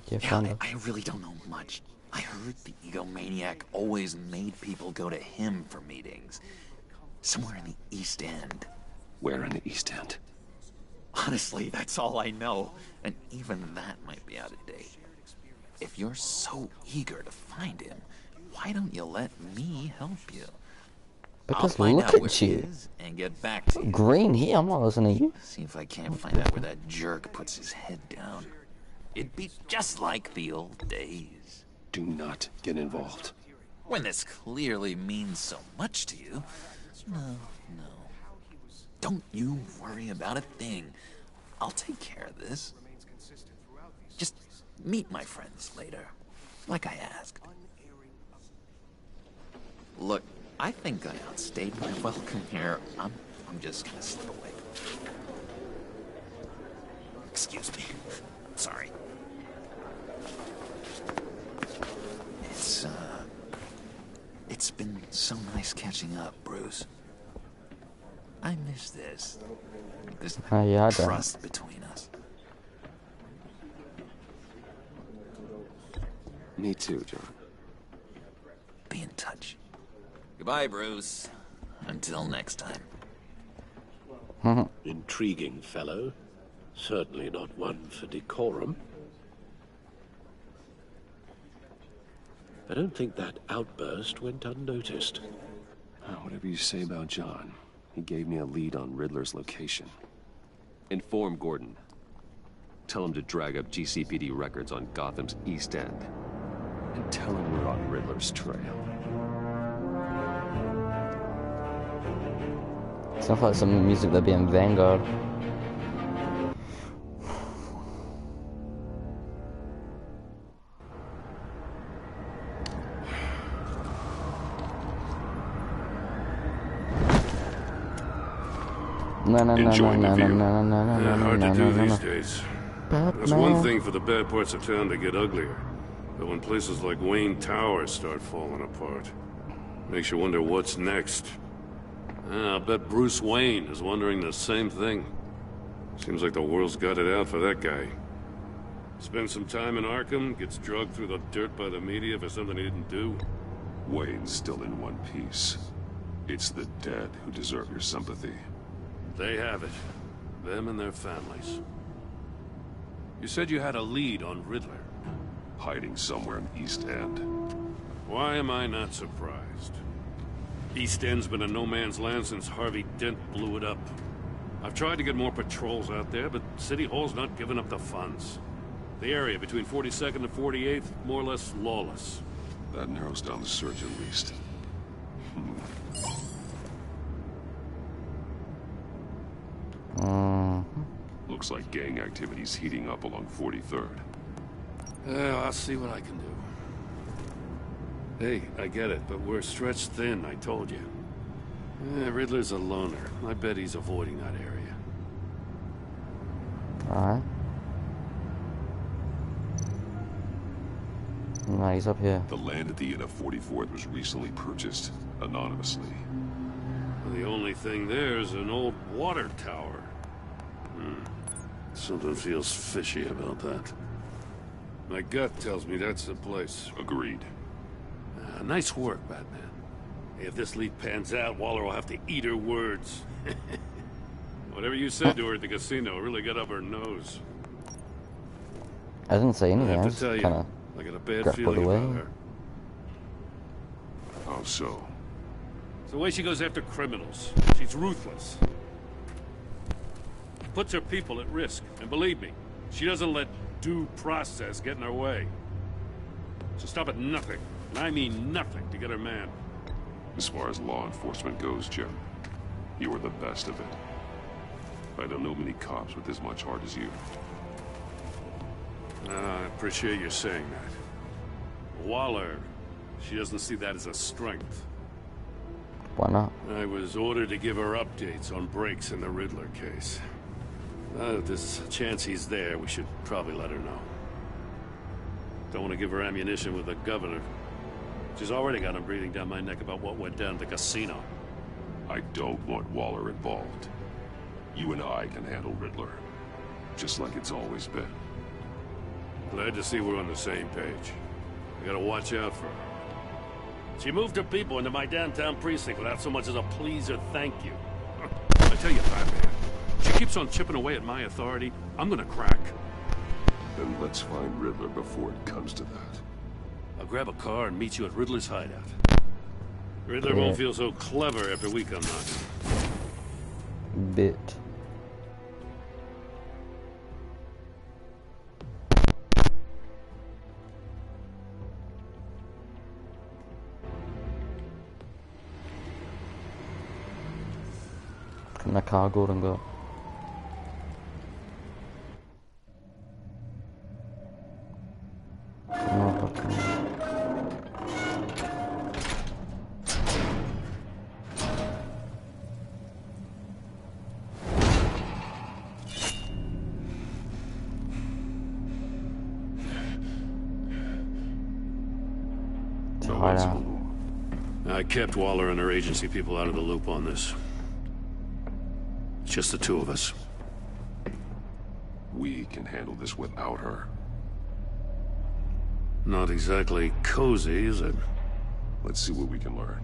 Yeah, I really don't know much. I heard the egomaniac always made people go to him for meetings. Somewhere in the East End. Where in the East End? Honestly, that's all I know. And even that might be out of date. If you're so eager to find him, why don't you let me help you? Because look at you. And get back to you. Green here, I'm not listening to you. See if I can't find out where that jerk puts his head down. It'd be just like the old days. Do not get involved. When this clearly means so much to you. No. Don't you worry about a thing. I'll take care of this. Just meet my friends later, like I asked. Look, I think I outstayed my welcome here. I'm just gonna slip away. Excuse me. Sorry. It's been so nice catching up, Bruce. I miss this trust between us. Me too, John. Be in touch. Goodbye, Bruce. Until next time. Intriguing fellow. Certainly not one for decorum. I don't think that outburst went unnoticed. Whatever you say about John, he gave me a lead on Riddler's location. Inform Gordon. Tell him to drag up GCPD records on Gotham's East End. And tell him we're on Riddler's trail. Sounds like some music that'd be in Vanguard. Enjoying the view. Hard to do these days. That's one thing for the bad parts of town to get uglier. But when places like Wayne Tower start falling apart, makes you wonder what's next. I'll bet Bruce Wayne is wondering the same thing. Seems like the world's got it out for that guy. Spends some time in Arkham, gets drugged through the dirt by the media for something he didn't do. Wayne's still in one piece. It's the dead who deserve your sympathy. They have it. Them and their families. You said you had a lead on Riddler. Hiding somewhere in East End. Why am I not surprised? East End's been a no-man's land since Harvey Dent blew it up. I've tried to get more patrols out there, but City Hall's not giving up the funds. The area between 42nd and 48th, more or less lawless. That narrows down the search at least. Looks like gang activity's heating up along 43rd. I'll see what I can do. Hey, I get it, but we're stretched thin, I told you. Riddler's a loner. I bet he's avoiding that area. Alright. No, he's up here. The land at the end of 44th was recently purchased, anonymously. The only thing there is an old water tower. Something feels fishy about that. My gut tells me that's the place. Agreed. Nice work, Batman. If this lead pans out, Waller will have to eat her words. Whatever you said to her at the casino really got up her nose. I didn't say anything. I I have to just tell kind you, I got a of bad got feeling put away. about her. How so? It's the way she goes after criminals. She's ruthless. Puts her people at risk. And believe me, she doesn't let due process get in her way. She'll stop at nothing, and I mean nothing, to get her man. As far as law enforcement goes, Jim, you are the best of it. I don't know many cops with as much heart as you. I appreciate you saying that. Waller, she doesn't see that as a strength. Why not? I was ordered to give her updates on breaks in the Riddler case. If there's a chance he's there, we should probably let her know. Don't want to give her ammunition with the governor. She's already got him breathing down my neck about what went down at the casino. I don't want Waller involved. You and I can handle Riddler, just like it's always been. Glad to see we're on the same page. I gotta watch out for her. She moved her people into my downtown precinct without so much as a please or thank you. I tell you, Batman, she keeps on chipping away at my authority. I'm gonna crack. Then let's find Riddler before it comes to that. I'll grab a car and meet you at Riddler's hideout. Riddler won't feel so clever after we come knocking. Bit. Kena cargo dan go. I kept Waller and her agency people out of the loop on this. It's just the two of us. We can handle this without her. Not exactly cozy, is it? Let's see what we can learn.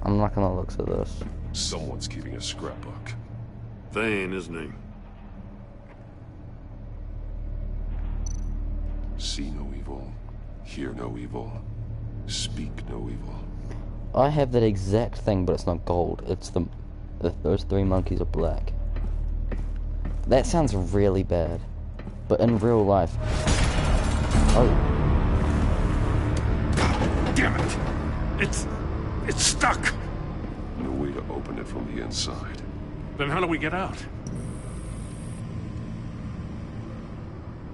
I'm not gonna look at this. Someone's keeping a scrapbook. Thane, isn't he? See no evil, hear no evil, speak no evil. I have that exact thing, but it's not gold. It's those three monkeys are black. That sounds really bad, but in real life, oh, damn it! It's stuck. No way to open it from the inside. Then how do we get out?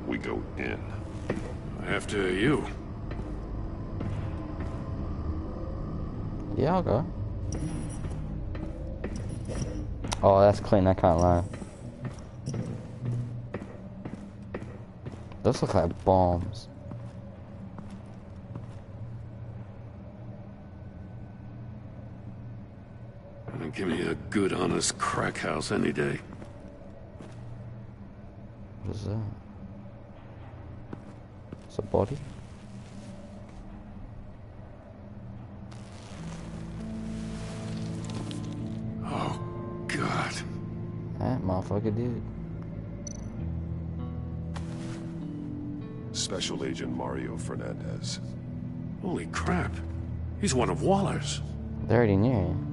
We go in. After you. Yeah, I'll go. Oh, that's clean, I can't lie. Those look like bombs. Give me a good, honest crack house any day. What is that? It's a body? Oh, God. That motherfucker did. Special Agent Mario Fernandez. Holy crap. He's one of Waller's. They already knew him.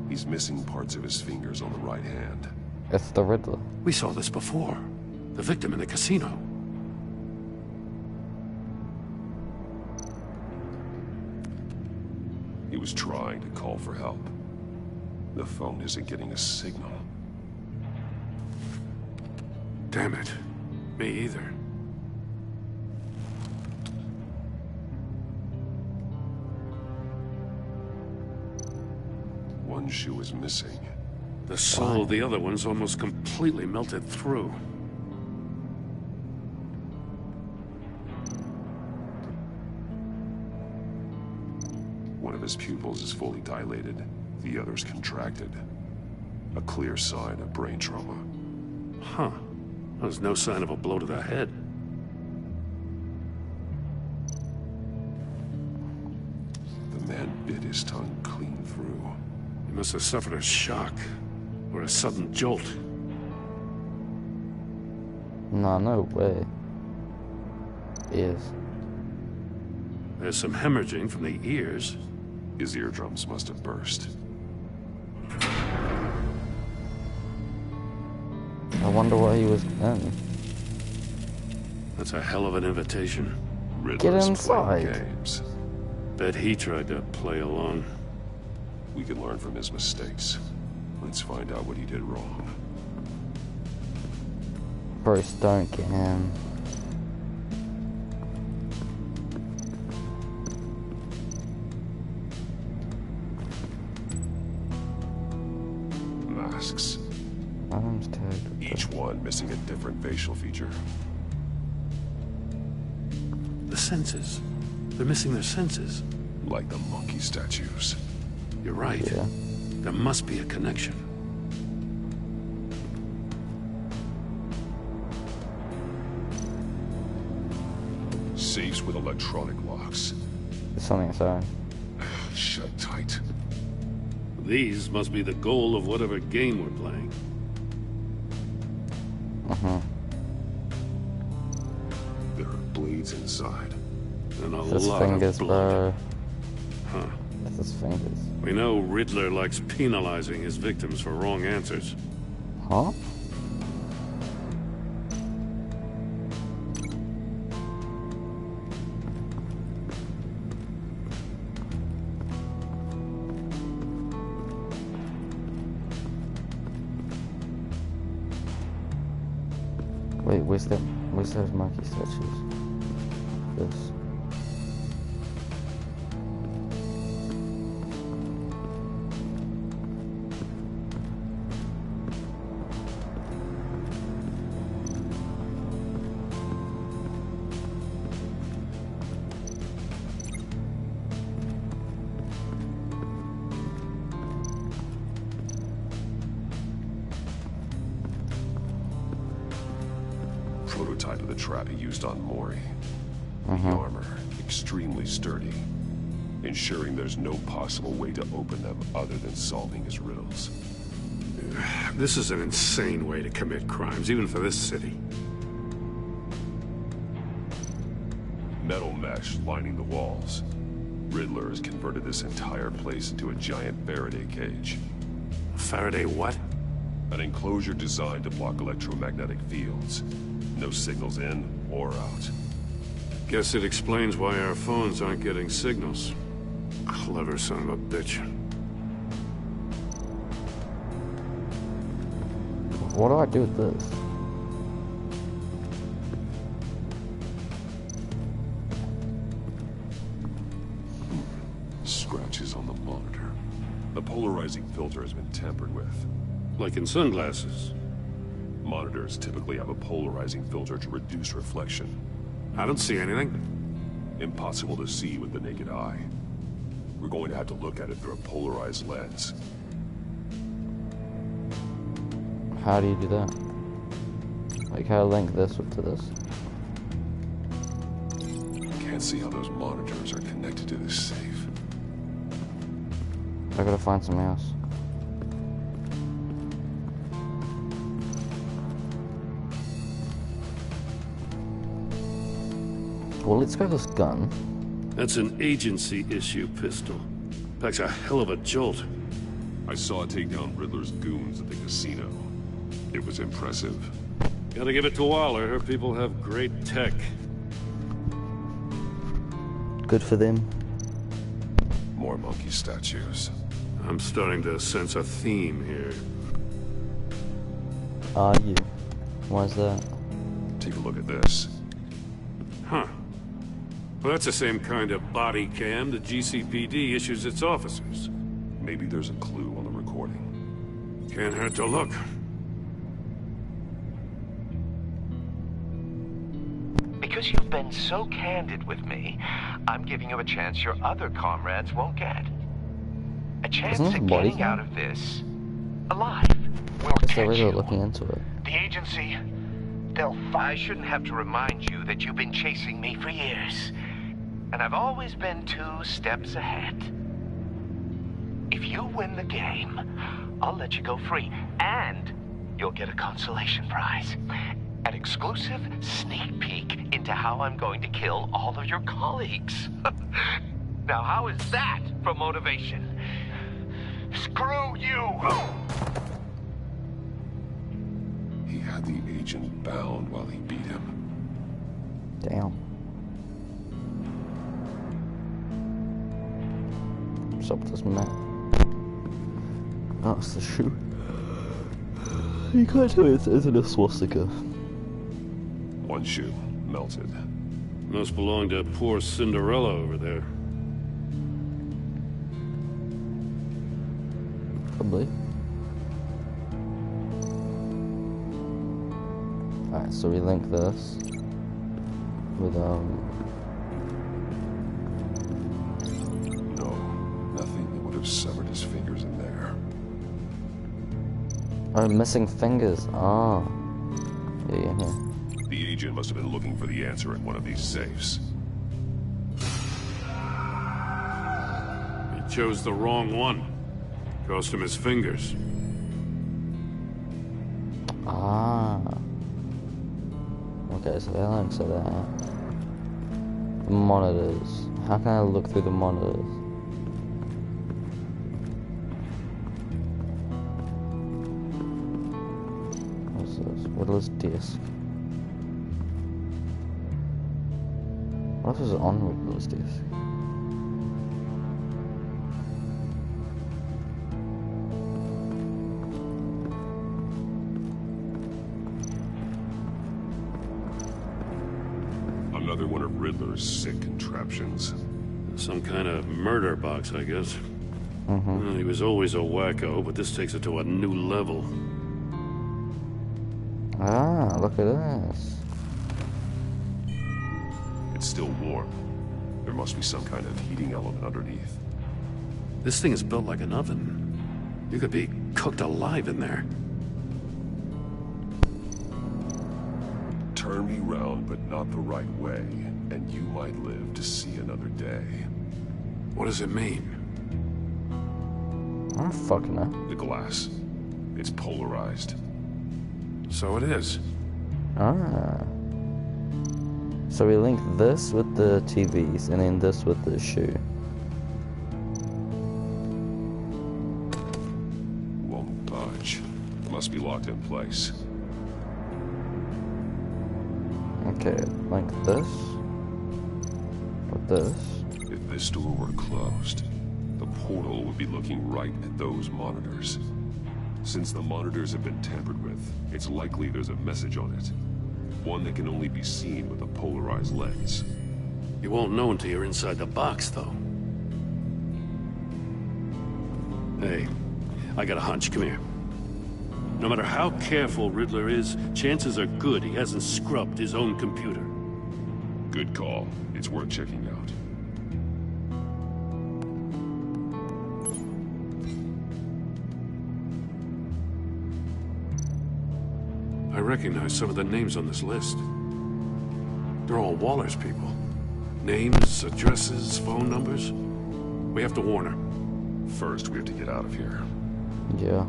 He's missing parts of his fingers on the right hand. It's the Riddler. We saw this before. The victim in the casino. He was trying to call for help. The phone isn't getting a signal. Damn it. Me either. One shoe is missing. The sole of the other one's almost completely melted through. One of his pupils is fully dilated. The other's contracted. A clear sign of brain trauma. Huh. There's no sign of a blow to the head. bit his tongue clean through. He must have suffered a shock or a sudden jolt. Nah, no way. Ears. There's some hemorrhaging from the ears. His eardrums must have burst. I wonder what he was in. That's a hell of an invitation. Get inside. Games. Bet he tried to play along. We can learn from his mistakes. Let's find out what he did wrong. Bruce, don't get him. Masks. Arms tagged. Each one missing a different facial feature. The senses. They're missing their senses. Like the monkey statues. You're right. Yeah. There must be a connection. Safes with electronic locks. There's something inside. Shut tight. These must be the goal of whatever game we're playing. There are blades inside. And a His lot fingers, of blood. bro. Huh. That's his fingers. We know Riddler likes penalizing his victims for wrong answers. Huh? Wait, where's those monkey statues? This. Prototype of the trap he used on Mori. The armor, extremely sturdy, ensuring there's no possible way to open them other than solving his riddles. This is an insane way to commit crimes, even for this city. Metal mesh lining the walls. Riddler has converted this entire place into a giant Faraday cage. A Faraday what? An enclosure designed to block electromagnetic fields. No signals in or out. Guess it explains why our phones aren't getting signals. Clever son of a bitch. What do I do with this? Scratches on the monitor. The polarizing filter has been tampered with. Like in sunglasses. Monitors typically have a polarizing filter to reduce reflection. I don't see anything. Impossible to see with the naked eye. We're going to have to look at it through a polarized lens. How do you do that? Like, how to link this to this? Can't see how those monitors are connected to this safe. I gotta find something else. Well, let's go this gun. That's an agency-issue pistol. Packs a hell of a jolt. I saw it take down Riddler's goons at the casino. It was impressive. Gotta give it to Waller. Her people have great tech. Good for them. More monkey statues. I'm starting to sense a theme here. Are you? Why's that? Take a look at this. Huh. Well, that's the same kind of body cam the GCPD issues its officers. Maybe there's a clue on the recording. Can't hurt to look. Because you've been so candid with me, I'm giving you a chance your other comrades won't get. A chance at getting out of this alive. We'll catch you. Looking into it. The agency, I shouldn't have to remind you that you've been chasing me for years. And I've always been 2 steps ahead. you win the game, I'll let you go free, and you'll get a consolation prize. An exclusive sneak peek into how I'm going to kill all of your colleagues. Now, how is that for motivation? Screw you! He had the agent bound while he beat him. Damn. What's up with this map? Oh, it's the shoe. You can't tell it's a swastika. One shoe, melted. Must belong to poor Cinderella over there. Probably. Alright, so we link this with No, nothing that would have severed his fingers in there. Oh, missing fingers. Ah. Yeah. The agent must have been looking for the answer in one of these safes. He chose the wrong one. Cost him his fingers. Ah. Okay, so that links to that. The monitors. How can I look through the monitors? What's this? Riddler's desk. What is on Riddler's desk? Another one of Riddler's sick contraptions. Some kind of murder box, I guess. Well, he was always a wacko, but this takes it to a new level. Ah, look at this. It's still warm. There must be some kind of heating element underneath. This thing is built like an oven. You could be cooked alive in there. Turn me round, but not the right way, and you might live to see another day. What does it mean? I don't fucking know. The glass. It's polarized. So it is. Ah. So we link this with the TVs, and then this with the shoe. Won't budge. Must be locked in place. Okay, like this. With this. If this door were closed, the portal would be looking right at those monitors. Since the monitors have been tampered with, it's likely there's a message on it. One that can only be seen with a polarized lens. You won't know until you're inside the box, though. Hey, I got a hunch. Come here. No matter how careful Riddler is, chances are good he hasn't scrubbed his own computer. Good call. It's worth checking out. I recognize some of the names on this list. They're all Waller's people. Names, addresses, phone numbers. We have to warn her. First, we have to get out of here. Yeah.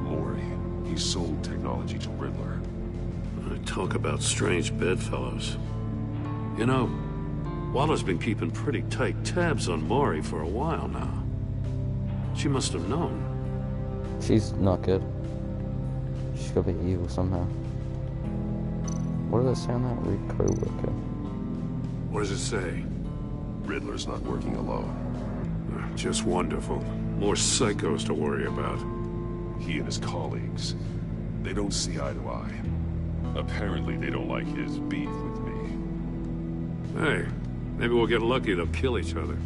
Mori. He sold technology to Riddler. Talk about strange bedfellows. You know, Waller's been keeping pretty tight tabs on Mori for a while now. She must have known. She's not good. She's gotta be evil somehow. What does it say on that? Read co-worker. What does it say? Riddler's not working alone. Just wonderful. More psychos to worry about. He and his colleagues, they don't see eye to eye. Apparently they don't like his beef with me. Hey, maybe we'll get lucky they'll kill each other.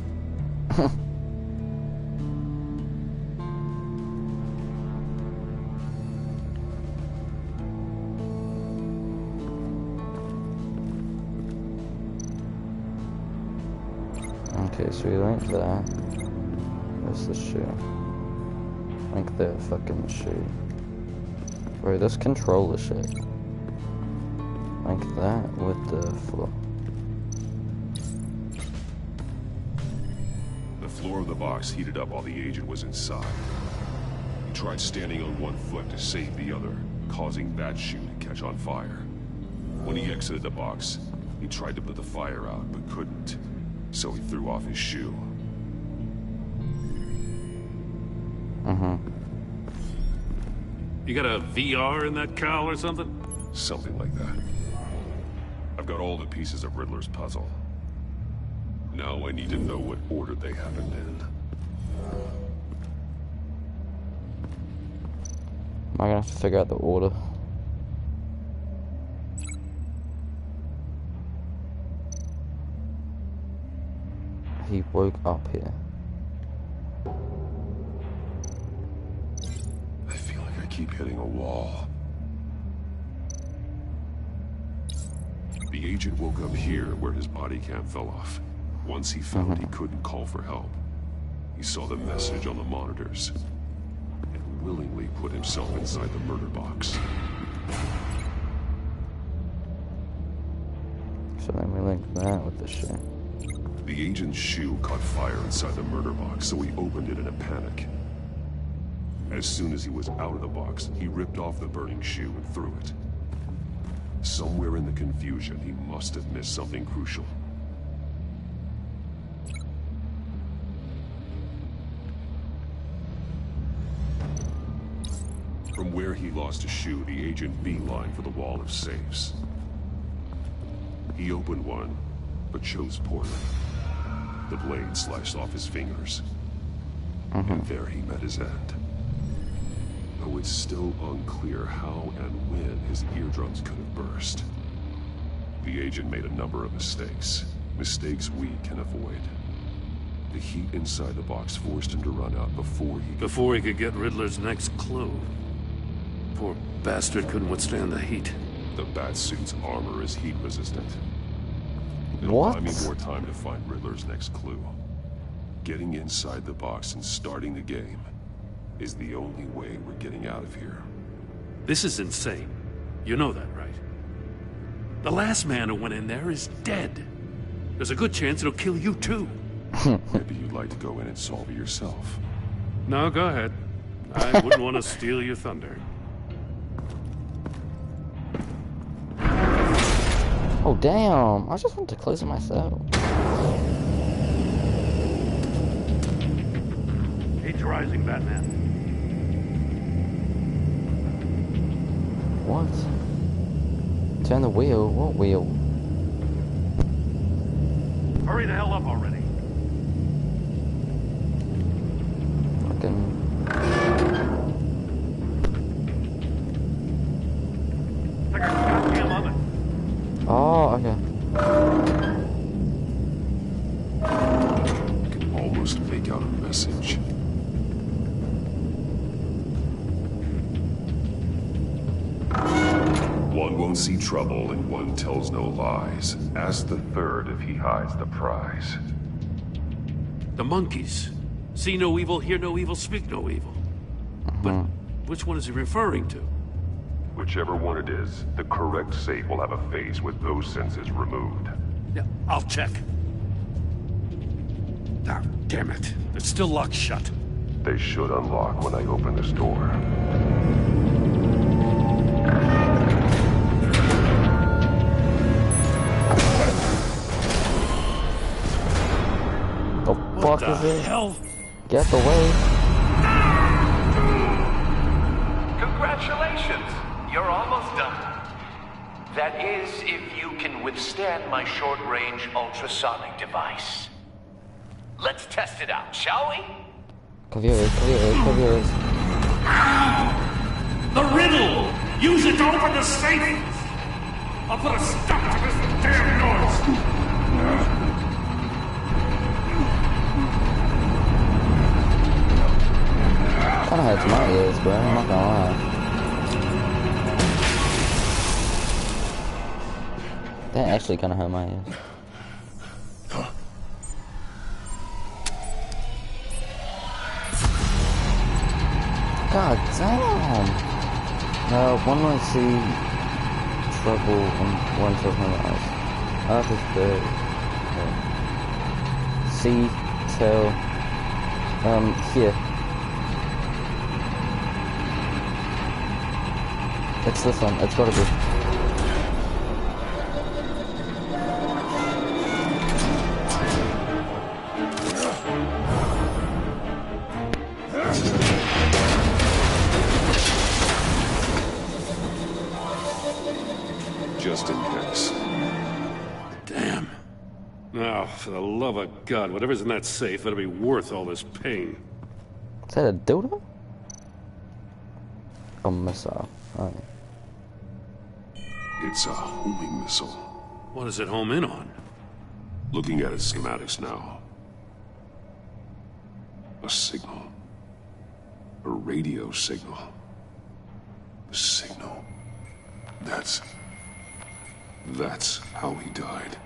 Okay, so we link that. Where's the shoe? Link that fucking shoe. Bro, this controller shit. Link that with the floor. floor of the box heated up while the agent was inside. He tried standing on one foot to save the other, causing that shoe to catch on fire. When he exited the box, he tried to put the fire out, but couldn't, so he threw off his shoe. You got a VR in that cowl or something? Something like that. I've got all the pieces of Riddler's puzzle. Now I need to know what order they happened in. Am I gonna have to figure out the order? He woke up here. I feel like I keep hitting a wall. The agent woke up here where his body cam fell off. Once he found he couldn't call for help, he saw the message on the monitors and willingly put himself inside the murder box. So then we link that with the shoe. The agent's shoe caught fire inside the murder box, so he opened it in a panic. As soon as he was out of the box, he ripped off the burning shoe and threw it. Somewhere in the confusion, he must have missed something crucial. From where he lost a shoe, the agent beelined for the wall of safes. He opened one, but chose poorly. The blade sliced off his fingers. And there he met his end. Though it's still unclear how and when his eardrums could have burst. The agent made a number of mistakes. Mistakes we can avoid. The heat inside the box forced him to run out before he could get Riddler's next clue. Poor bastard couldn't withstand the heat. The Batsuit's armor is heat resistant. It'll buy me more time to find Riddler's next clue. Getting inside the box and starting the game is the only way we're getting out of here. This is insane. You know that, right? The last man who went in there is dead. There's a good chance it'll kill you too. Maybe you'd like to go in and solve it yourself. No, go ahead. I wouldn't want to steal your thunder. Oh damn, I just want to close it myself. Age rising, Batman. What? Turn the wheel? What wheel? Hurry the hell up already. Fucking... It's like a goddamn oven. Oh, okay. I can almost make out a message. One won't see trouble and one tells no lies. Ask the third if he hides the prize. The monkeys. See no evil, hear no evil, speak no evil. But which one is he referring to? Whichever one it is, the correct safe will have a face with those senses removed. Yeah, I'll check. Ah, damn it. It's still locked shut. They should unlock when I open this door. What the fuck is it? Hell? Get the way. Congratulations! You're almost done. That is, if you can withstand my short-range ultrasonic device. Let's test it out, shall we? Cover your ears. The riddle! Use it to open the safe! I'll put a stop to this damn noise! Kinda hurts my ears, bro, I'm not gonna lie. That actually kinda hurt my ears. God damn! No, one won't see trouble and one to realize. Earth is good. See, tell, Here. It's this one. It's gotta be. Just in case. Damn. Now, for the love of God, whatever's in that safe better be worth all this pain. Is that a dildo? A missile. Oh. It's a homing missile. What does it home in on? Looking at its schematics now. A signal. A radio signal. A signal. That's how he died.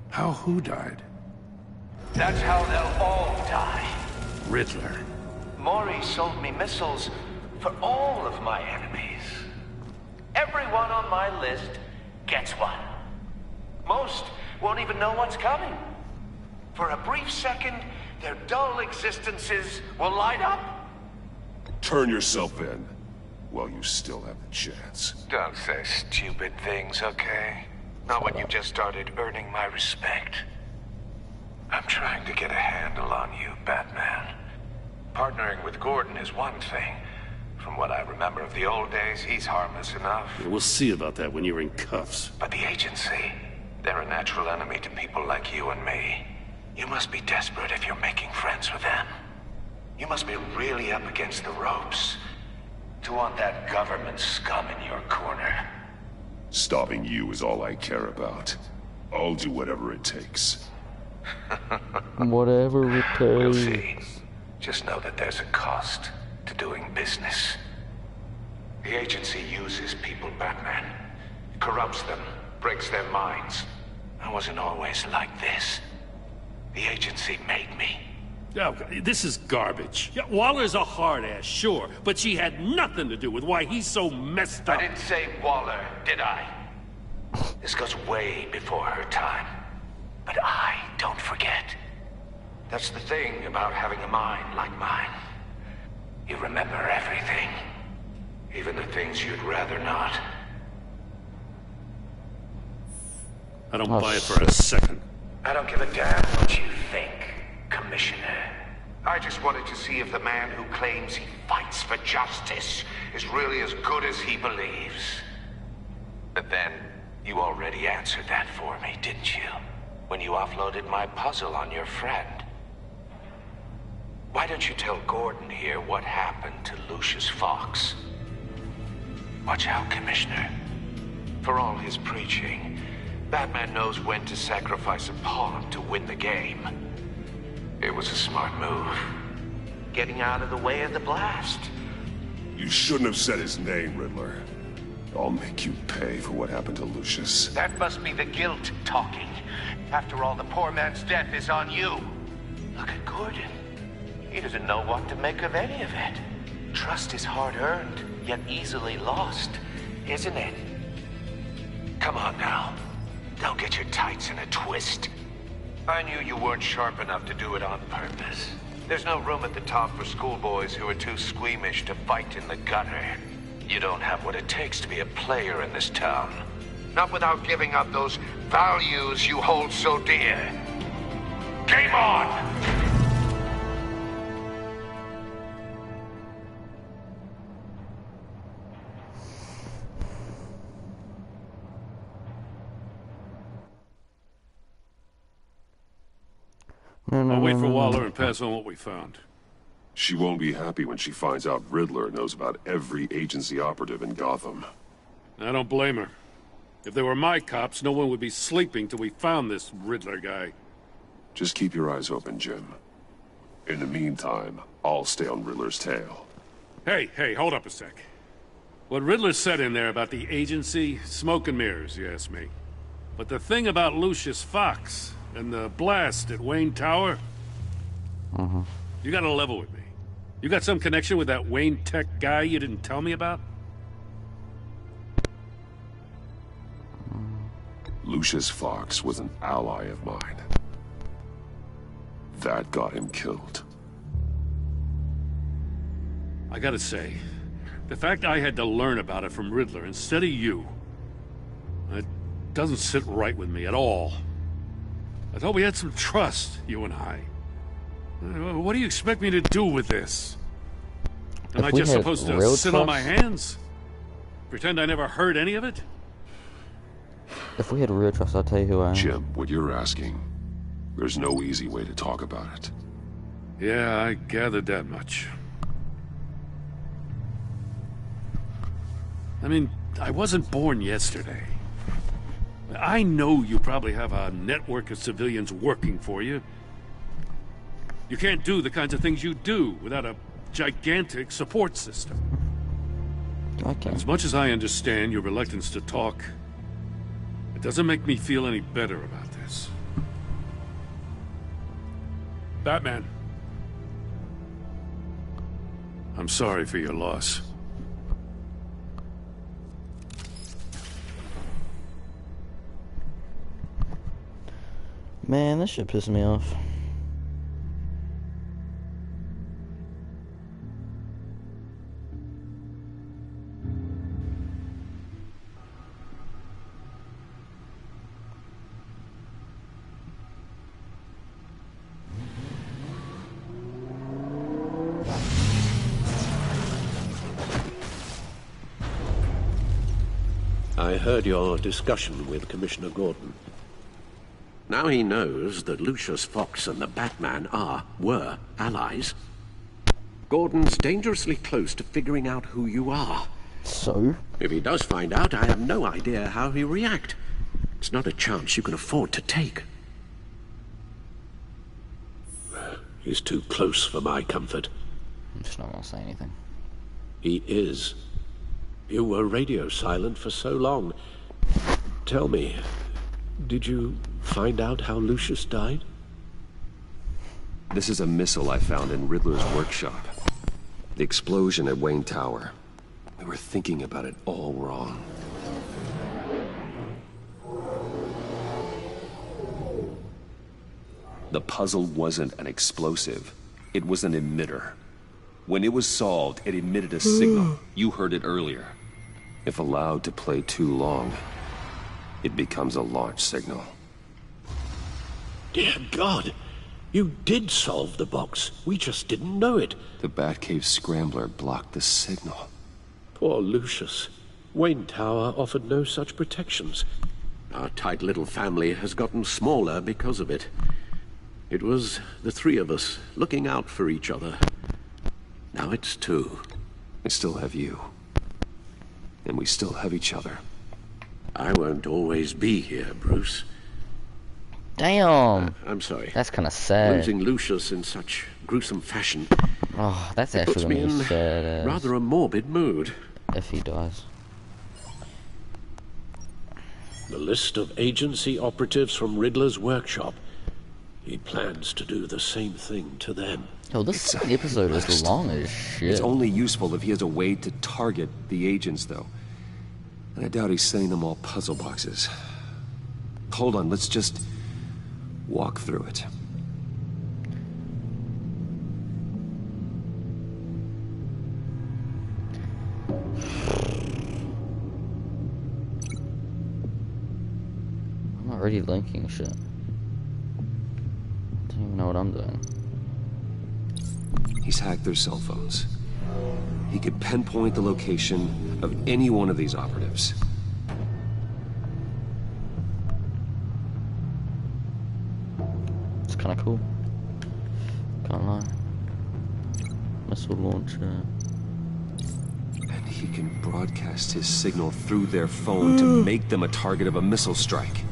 How who died? That's how they'll all die. Riddler. Mori sold me missiles for all of my enemies. Everyone on my list gets one. Most won't even know what's coming. For a brief second, their dull existences will light up. Turn yourself in while you still have the chance. Don't say stupid things, okay? Not when you've just started earning my respect. I'm trying to get a handle on you, Batman. Partnering with Gordon is one thing. From what I remember of the old days, he's harmless enough. We'll see about that when you're in cuffs. But the agency, they're a natural enemy to people like you and me. You must be desperate if you're making friends with them. You must be really up against the ropes to want that government scum in your corner. Stopping you is all I care about. I'll do whatever it takes. Whatever it takes. We'll see. Just know that there's a cost to doing business. The agency uses people, Batman. Corrupts them, breaks their minds. I wasn't always like this. The agency made me. Oh, this is garbage. Yeah, Waller's a hard-ass, sure, but she had nothing to do with why he's so messed up. I didn't say Waller, did I? This goes way before her time. But I don't forget. That's the thing about having a mind like mine. You remember everything. Even the things you'd rather not. I don't buy it for a second. I don't give a damn what you think, Commissioner. I just wanted to see if the man who claims he fights for justice is really as good as he believes. But then, you already answered that for me, didn't you? When you offloaded my puzzle on your friend. Why don't you tell Gordon here what happened to Lucius Fox? Watch out, Commissioner. For all his preaching, Batman knows when to sacrifice a pawn to win the game. It was a smart move. Getting out of the way of the blast. You shouldn't have said his name, Riddler. I'll make you pay for what happened to Lucius. That must be the guilt talking. After all, the poor man's death is on you. Look at Gordon. He doesn't know what to make of any of it. Trust is hard-earned, yet easily lost, isn't it? Come on now. Don't get your tights in a twist. I knew you weren't sharp enough to do it on purpose. There's no room at the top for schoolboys who are too squeamish to fight in the gutter. You don't have what it takes to be a player in this town. Not without giving up those values you hold so dear. Game on! I'll wait for Waller and pass on what we found. She won't be happy when she finds out Riddler knows about every agency operative in Gotham. I don't blame her. If they were my cops, no one would be sleeping till we found this Riddler guy. Just keep your eyes open, Jim. In the meantime, I'll stay on Riddler's tail. Hey, hold up a sec. What Riddler said in there about the agency, smoke and mirrors, you ask me. But the thing about Lucius Fox and the blast at Wayne Tower, you gotta level with me. You got some connection with that Wayne Tech guy you didn't tell me about? Lucius Fox was an ally of mine. That got him killed. I gotta say, the fact I had to learn about it from Riddler instead of you, it doesn't sit right with me at all. I thought we had some trust, you and I. What do you expect me to do with this? Am I just supposed to sit on my hands? Pretend I never heard any of it? If we had real trust, I'll tell you who I am. Jim, what you're asking, there's no easy way to talk about it. Yeah, I gathered that much. I mean, I wasn't born yesterday. I know you probably have a network of civilians working for you. You can't do the kinds of things you do without a gigantic support system. Okay. As much as I understand your reluctance to talk, it doesn't make me feel any better about this. Batman. I'm sorry for your loss. Man, this shit pissed me off. I heard your discussion with Commissioner Gordon. Now he knows that Lucius Fox and the Batman were allies. Gordon's dangerously close to figuring out who you are. So? If he does find out, I have no idea how he'll react. It's not a chance you can afford to take. He's too close for my comfort. I'm just not gonna say anything. He is. You were radio silent for so long. Tell me, did you find out how Lucius died? This is a missile I found in Riddler's workshop. The explosion at Wayne Tower. We were thinking about it all wrong. The puzzle wasn't an explosive. It was an emitter. When it was solved, it emitted a signal. You heard it earlier. If allowed to play too long, it becomes a launch signal. Dear God, you did solve the box. We just didn't know it. The Batcave Scrambler blocked the signal. Poor Lucius. Wayne Tower offered no such protections. Our tight little family has gotten smaller because of it. It was the three of us looking out for each other. Now it's two. I still have you. And we still have each other. I won't always be here, Bruce. Damn. I'm sorry. That's kind of sad. Losing Lucius in such gruesome fashion. Oh, that's actually puts me in sad. Rather a morbid mood. If he dies. The list of agency operatives from Riddler's workshop. He plans to do the same thing to them. Oh, this episode is long as shit. It's only useful if he has a way to target the agents, though. And I doubt he's sending them all puzzle boxes. Hold on, let's just walk through it. I'm not already linking shit. I don't even know what I'm doing. He's hacked their cell phones. He could pinpoint the location of any one of these operatives. It's kind of cool. Can't lie. Missile launcher. And he can broadcast his signal through their phone to make them a target of a missile strike.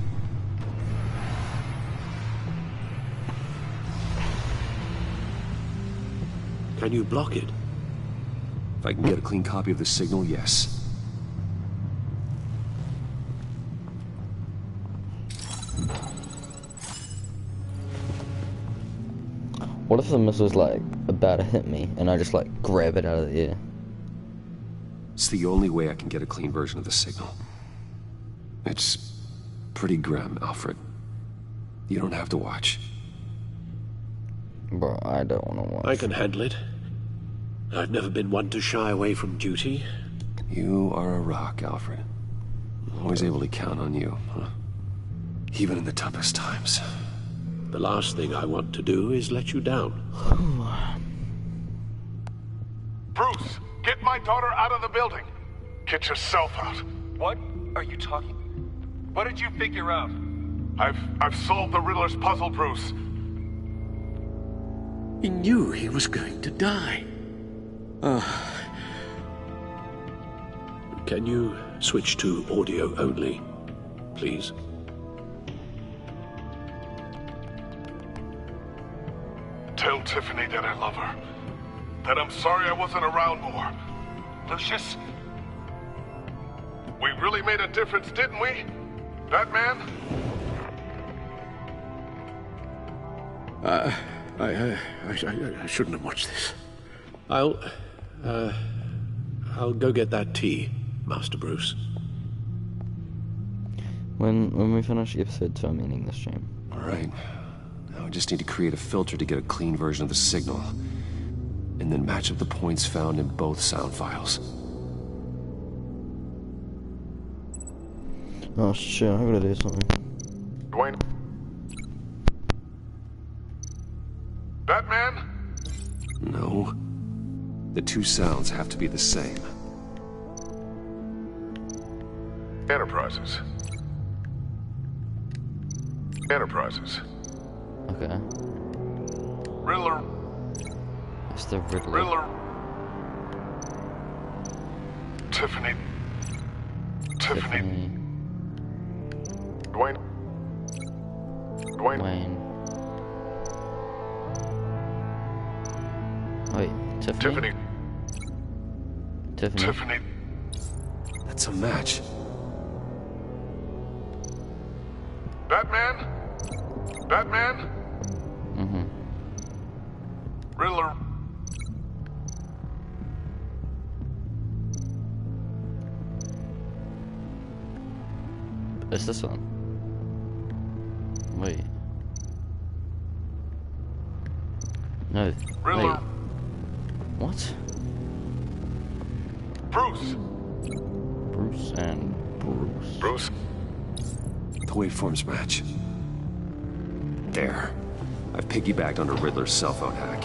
Can you block it? If I can get a clean copy of the signal, yes. What if the missile's like about to hit me and I just like grab it out of the air? It's the only way I can get a clean version of the signal. It's pretty grim, Alfred. You don't have to watch. Bro, I don't want to watch. I can handle it. I've never been one to shy away from duty. You are a rock, Alfred. Always able to count on you, huh? Even in the toughest times. The last thing I want to do is let you down. Bruce, get my daughter out of the building. Get yourself out. What are you talking? What did you figure out? I've solved the Riddler's puzzle, Bruce. He knew he was going to die. Can you switch to audio only, please? Tell Tiffany that I love her. That I'm sorry I wasn't around more. Lucius, we really made a difference, didn't we? Batman? I shouldn't have watched this. I'll go get that tea, Master Bruce. When we finish episode 2, I'm ending the stream. Alright. Now I just need to create a filter to get a clean version of the signal. And then match up the points found in both sound files. Oh shit, I gotta do something. Dwayne? Batman? No. The two sounds have to be the same. Enterprises. Enterprises. Okay. Riddler. It's the Riddler. Riddler. Tiffany. Dwayne. Wait, Tiffany? Tiffany. That's a match. Batman? Batman? Mm-hmm. Riddler. It's this one. Wait. No. Riddler. Wait. What? Bruce. Bruce and Bruce. Bruce. The waveforms match. There. I've piggybacked onto Riddler's cell phone hack.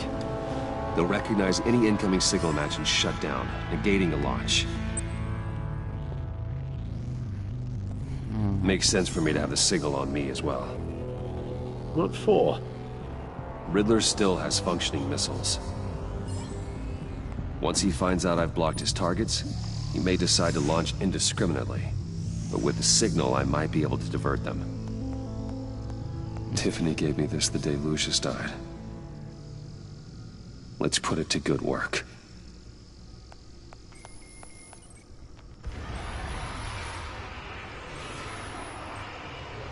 They'll recognize any incoming signal match and shut down, negating a launch. Makes sense for me to have the signal on me as well. What for? Riddler still has functioning missiles. Once he finds out I've blocked his targets, he may decide to launch indiscriminately. But with the signal, I might be able to divert them. Tiffany gave me this the day Lucius died. Let's put it to good work.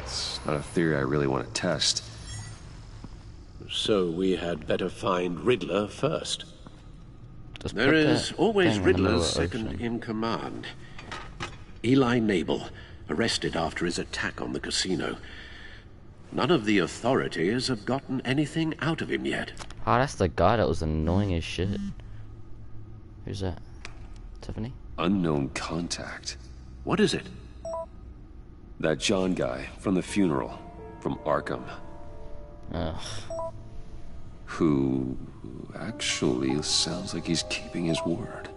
It's not a theory I really want to test. So we had better find Riddler first. There is always Riddler's second in command. Eli Nabel, arrested after his attack on the casino. None of the authorities have gotten anything out of him yet. Oh, that's the guy that was annoying as shit. Who's that? Tiffany? Unknown contact. What is it? That John guy from the funeral, from Arkham. Ugh. Who actually sounds like he's keeping his word.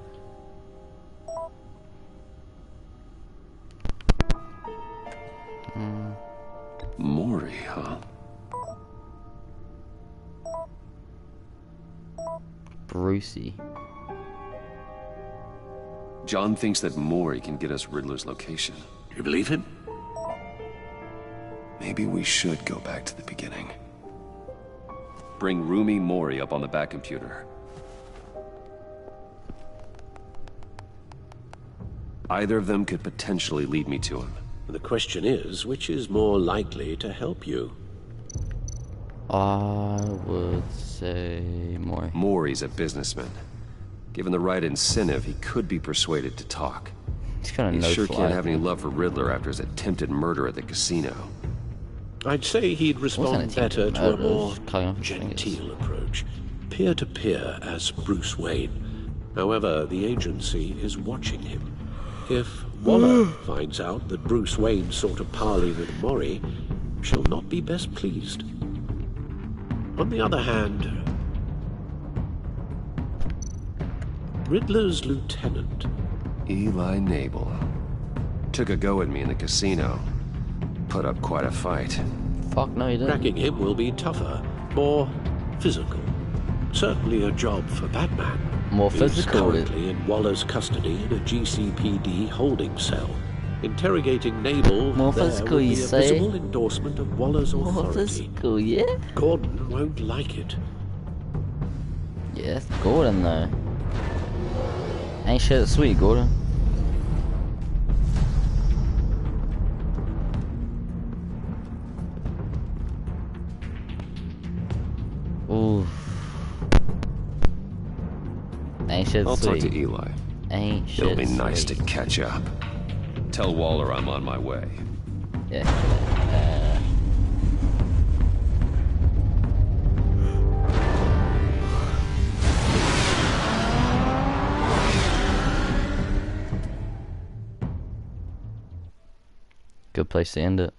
Mori, huh? Brucey. John thinks that Mori can get us Riddler's location. You believe him? Maybe we should go back to the beginning. Bring Rumi Mori up on the back computer. Either of them could potentially lead me to him. The question is, which is more likely to help you? I would say Mori. Mori's a businessman. Given the right incentive, he could be persuaded to talk. He's kind of He sure can't have any love for Riddler after his attempted murder at the casino. I'd say he'd respond better to a more genteel approach. Peer-to-peer as Bruce Wayne, However, the agency is watching him. If Waller finds out that Bruce Wayne sought a parley with Mori, she'll not be best pleased. On the other hand, Riddler's lieutenant, Eli Nabel, took a go at me in the casino. Put up quite a fight. Fuck no, you didn't. Tracking him will be tougher, more physical. Certainly a job for Batman. More physical. He's currently in Waller's custody in a GCPD holding cell. Interrogating Nabel more physical, you say? A visible endorsement of Waller's authority. More physical, yeah? Gordon won't like it. Yeah, it's Gordon though. Ain't shit sweet, Gordon. Ooh. Ain't shit I'll sweet. talk to Eli. Ain't shit It'll be nice sweet. to catch up. Tell Waller I'm on my way. Yeah. Good place to end it.